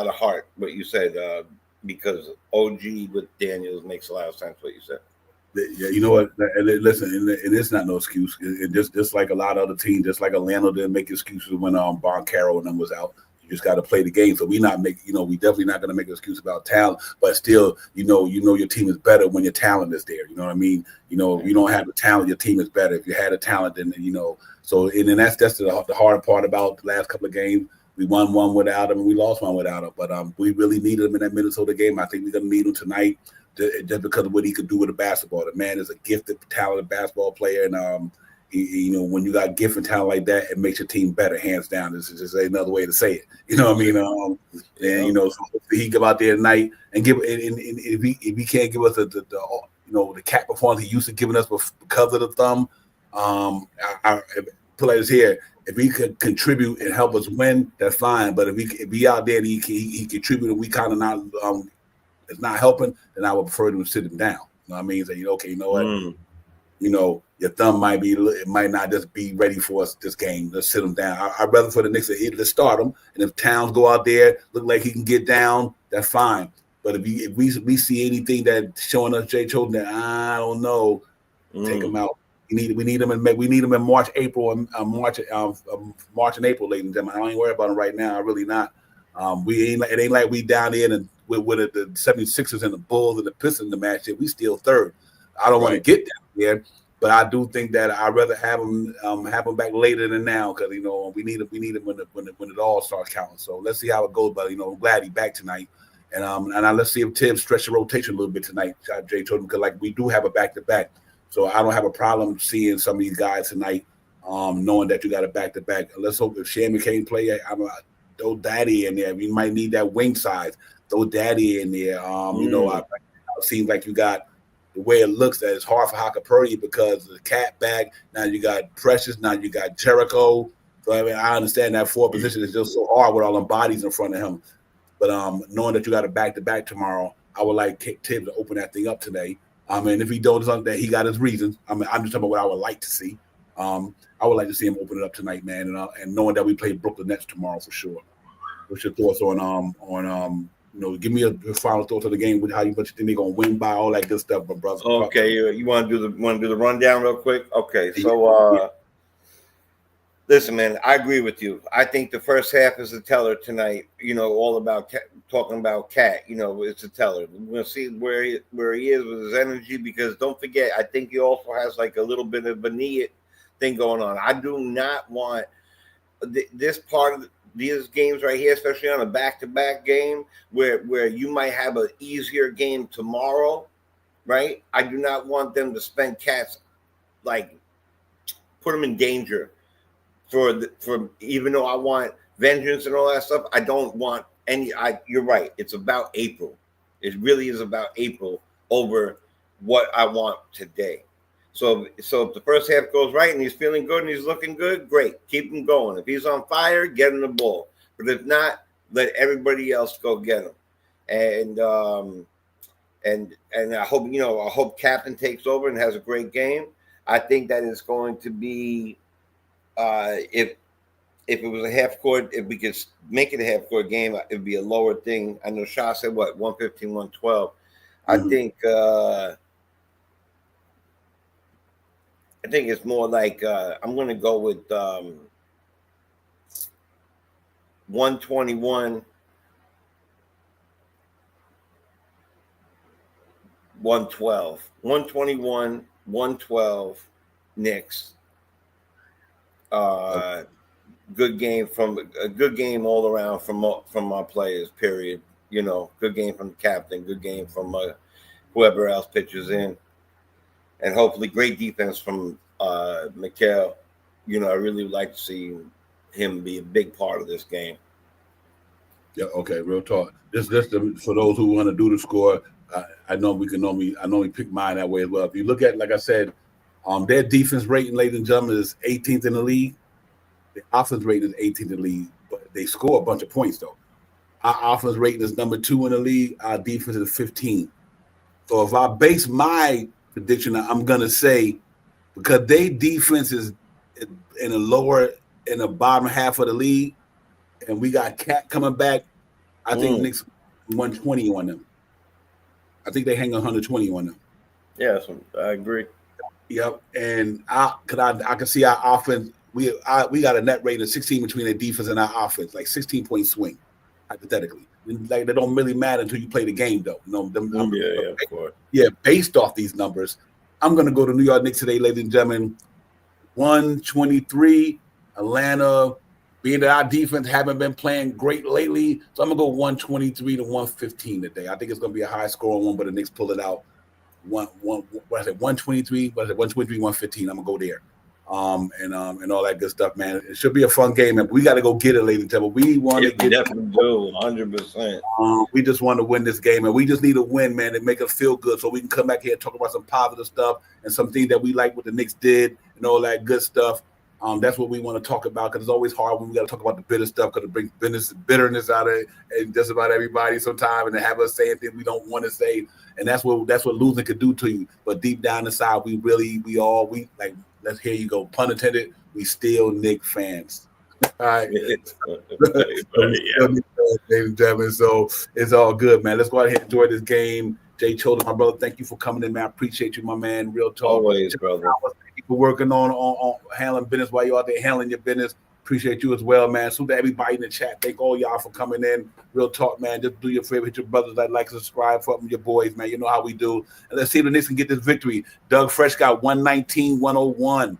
of heart. What you said, because OG with Daniels makes a lot of sense. What you said. Yeah, you know what? Listen, and it's not no excuse. It just like a lot of other teams, just like Atlanta didn't make excuses when Bon Carroll and them was out. You just got to play the game. So we definitely not going to make an excuse about talent. But still, your team is better when your talent is there. You know what I mean? If you don't have the talent, your team is better. If you had a talent, then So and then that's the hard part about the last couple of games. We won one without him, and we lost one without him. But we really needed him in that Minnesota game. I think we're going to need him tonight just because of what he could do with the basketball. The man is a gifted, talented basketball player, and when you got gift and talent like that, it makes your team better, hands down. This is just another way to say it. You know what I mean? So he go out there tonight and give. And if he can't give us the cat performance he used to giving us because of the thumb, I put like this here. If he could contribute and help us win, that's fine. But if he out there and he contribute and we kind of not it's not helping, then I would prefer to sit him down. You know what I mean? Say, okay, you know what? Your thumb might not just be ready for us this game. Let's sit him down. I'd rather for the Knicks to start him. And if Towns go out there, look like he can get down, that's fine. But if we see anything that's showing us Jay Choden that I don't know, take him out. We need him in March, April, and March and April, ladies and gentlemen. I ain't worried about him right now. I'm really not. It ain't like we down there and with the 76ers and the Bulls and the Pistons in the match. We still third. I don't want to get down there, but I do think that I'd rather have him back later than now because we need him when it all starts counting. So let's see how it goes. But I'm glad he's back tonight, and let's see if Tibbs stretch the rotation a little bit tonight. Jay told him because we do have a back-to-back. So I don't have a problem seeing some of these guys tonight, knowing that you got a back-to-back. Let's hope if Shammy can't play, throw Daddy in there. We might need that wing size. Throw Daddy in there. It seems like you got the way it looks that it's hard for Hakapurdy because of the cat back. Now you got Precious. Now you got Jericho. So I understand that forward position is just so hard with all them bodies in front of him. But knowing that you got a back-to-back tomorrow, I would like Tibbs to open that thing up today. If he does something that he got his reasons, I'm just talking about what I would like to see. I would like to see him open it up tonight, man, and knowing that we play Brooklyn Nets tomorrow for sure. What's your thoughts on give me a final thoughts on the game with how much you think they're gonna win by, all that good stuff, my brother. Okay, you want to do the rundown real quick? Okay, so listen, man, I agree with you. I think the first half is a teller tonight. All about talking about Cat. It's a teller. We're gonna see where he is with his energy because don't forget, I think he also has like a little bit of a knee thing going on. I do not want this part of these games right here, especially on a back-to-back game where you might have an easier game tomorrow, right? I do not want them to spend Cats, like put them in danger for even though I want vengeance and all that stuff. I don't want any. You're right. It's about April. It really is about April over what I want today. So if the first half goes right and he's feeling good and he's looking good, great. Keep him going. If he's on fire, get him the ball. But if not, let everybody else go get him. And I hope Captain takes over and has a great game. I think that is going to be if it was a half court, if we could make it a half court game, it would be a lower thing. I know Shah said 115, 112. I think it's more like I'm going to go with 121, 112, 121, 112 Knicks. Good game all around from our players. Period. Good game from the captain. Good game from whoever else pitches in. And hopefully great defense from Mikal. I really would like to see him be a big part of this game. Yeah, okay, real talk. This for those who want to do the score, I normally pick mine that way as well. If you look at, like I said, their defense rating, ladies and gentlemen, is 18th in the league. The offense rating is 18th in the league, but they score a bunch of points though. Our offense rating is number 2 in the league. Our defense is 15. So if I base my prediction, I'm gonna say because their defense is in the bottom half of the league, and we got Cat coming back. I think Knicks 120 on them. I think they hang 120 on them. Yeah, I agree. Yep, and I can see our offense. We got a net rating of 16 between their defense and our offense, like 16-point swing, hypothetically. Like, they don't really matter until you play the game, though. Of course. Yeah, based off these numbers, I'm going to go to New York Knicks today, ladies and gentlemen. 123, Atlanta being that our defense haven't been playing great lately, so I'm gonna go 123 to 115 today. I think it's gonna be a high scoring one, but the Knicks pull it out. 123, 115. I'm gonna go there. And all that good stuff, man. It should be a fun game, and we got to go get it, ladies and gentlemen. We want to get definitely do 100%. We just want to win this game, and we just need a win, man, and make us feel good, so we can come back here and talk about some positive stuff and some things that we like what the Knicks did and all that good stuff. That's what we want to talk about, because it's always hard when we got to talk about the bitter stuff, because it brings bitterness out of just about everybody sometimes, and to have us saying things we don't want to say, and that's what losing could do to you. But deep down inside, we like. Let's hear you go. Pun intended. We still Knicks fans. All right, ladies and gentlemen. So it's all good, man. Let's go out here and enjoy this game. Jay Chola, my brother, thank you for coming in, man. I appreciate you, my man. Real talk. Always, brother. Thank you for working on handling business while you're out there handling your business. Appreciate you as well, man. So to everybody in the chat, thank all y'all for coming in. Real talk, man. Just do your favor, hit your brothers that like, subscribe for them, your boys, man. You know how we do. And let's see if the Knicks can get this victory. Doug Fresh got 119-101.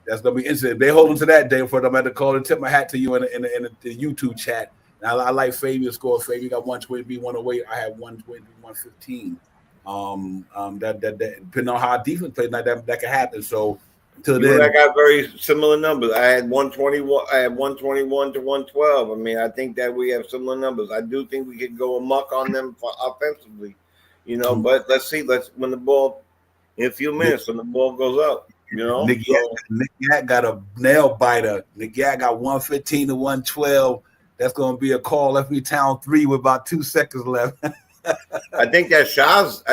That's gonna be interesting. If they hold them to that day for them, I had to call and tip my hat to you in the YouTube chat. And I like Fabian's score. Fabian got 120, 108. I had 120, 115. That depending on how our defense plays, that can happen. So. I got very similar numbers. I had 121. I had 121 to 112. I mean, I think that we have similar numbers. I do think we could go amok on them offensively, But let's see. Let's win the ball in a few minutes when the ball goes up. Nick Yak got a nail biter. Nick Yak got 115 to 112. That's going to be a call. Left me town 3 with about 2 seconds left. I think that's Shaw's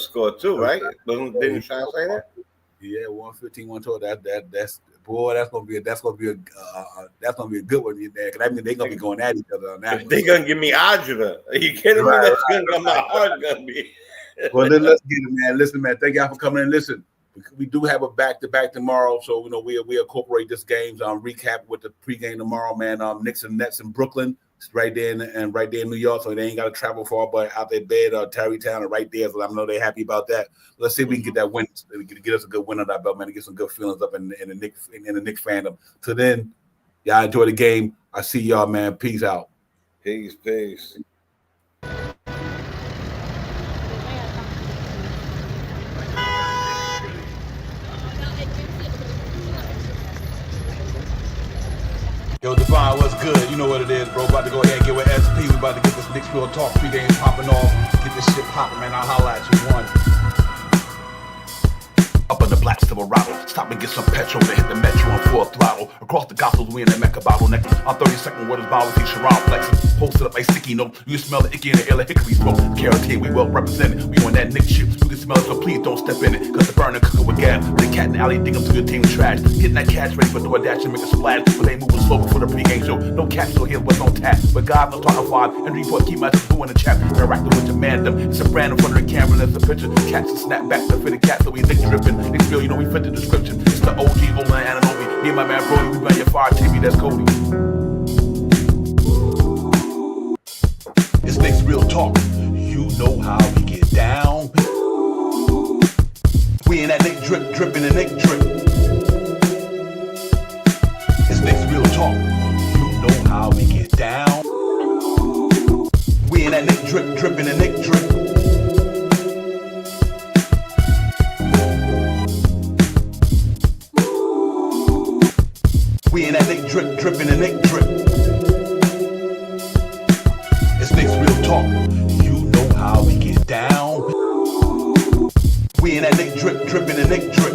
score too, right? Didn't Shaw say that? Yeah, 115, 112. That's gonna be a good one in there. Cause I mean they're gonna be going at each other on that. They're gonna give me Ajra. Are you kidding me? That's gonna hard gonna be. Well, then let's get it, man. Listen, man. Thank y'all for coming in. Listen, we do have a back-to-back tomorrow, so we incorporate this game's recap with the pregame tomorrow, man. Knicks and Nets in Brooklyn. It's right there in New York, so they ain't got to travel far, but out their bed, Tarrytown, and right there. So I know they're happy about that. Let's see if we can get that win, get us a good win on that belt, man, and get some good feelings up in the Knicks fandom. So then, y'all enjoy the game. I see y'all, man. Peace out. Peace. Yo, Divine, what's good? You know what it is, bro. About to go ahead and get with SP. We about to get this Knicks Real Talk pregame popping off. Get this shit popping, man. I'll holla at you. One. Up in the black Silverado, stop and get some petrol to hit the metro on full throttle. Across the gospels, we in the Mecca bottleneck. On 32nd, where there's bottles, Sharon flexing. Posted up like sticky note. You can smell the icky in the air like hickory smoke. Carotene, we well represented. We on that Nick shit. You can smell it, so please don't step in it. Cause the burner cooking with gas. The cat in the alley dig up to your team trash. Getting that cash ready for DoorDash and make a splash. But they moving slow before the pregame show. No cash, so here's what's on tap. But God, no talking five. And report, keep my boo in the chat. Interacting with your mandem. It's a brand in front of the camera. That's a picture. Cats and snap back to fit the cat, so we Nick dripping. Nick feel, we fit the description. It's the OG, Olan, Ananobi. Me and my man Brody, we run your fire TV, that's Cody. It's Knicks Real Talk. You know how we get down. We in that Nick drip, dripping the Nick drip. It's Knicks Real Talk. You know how we get down. We in that Nick drip, dripping the Nick drip. We in that Nick drip, dripping the Nick drip. It's Knicks Real Talk. You know how we get down. We in that Nick drip, dripping the Nick drip.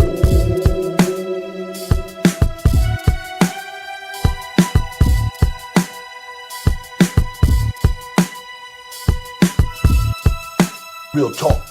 Real talk.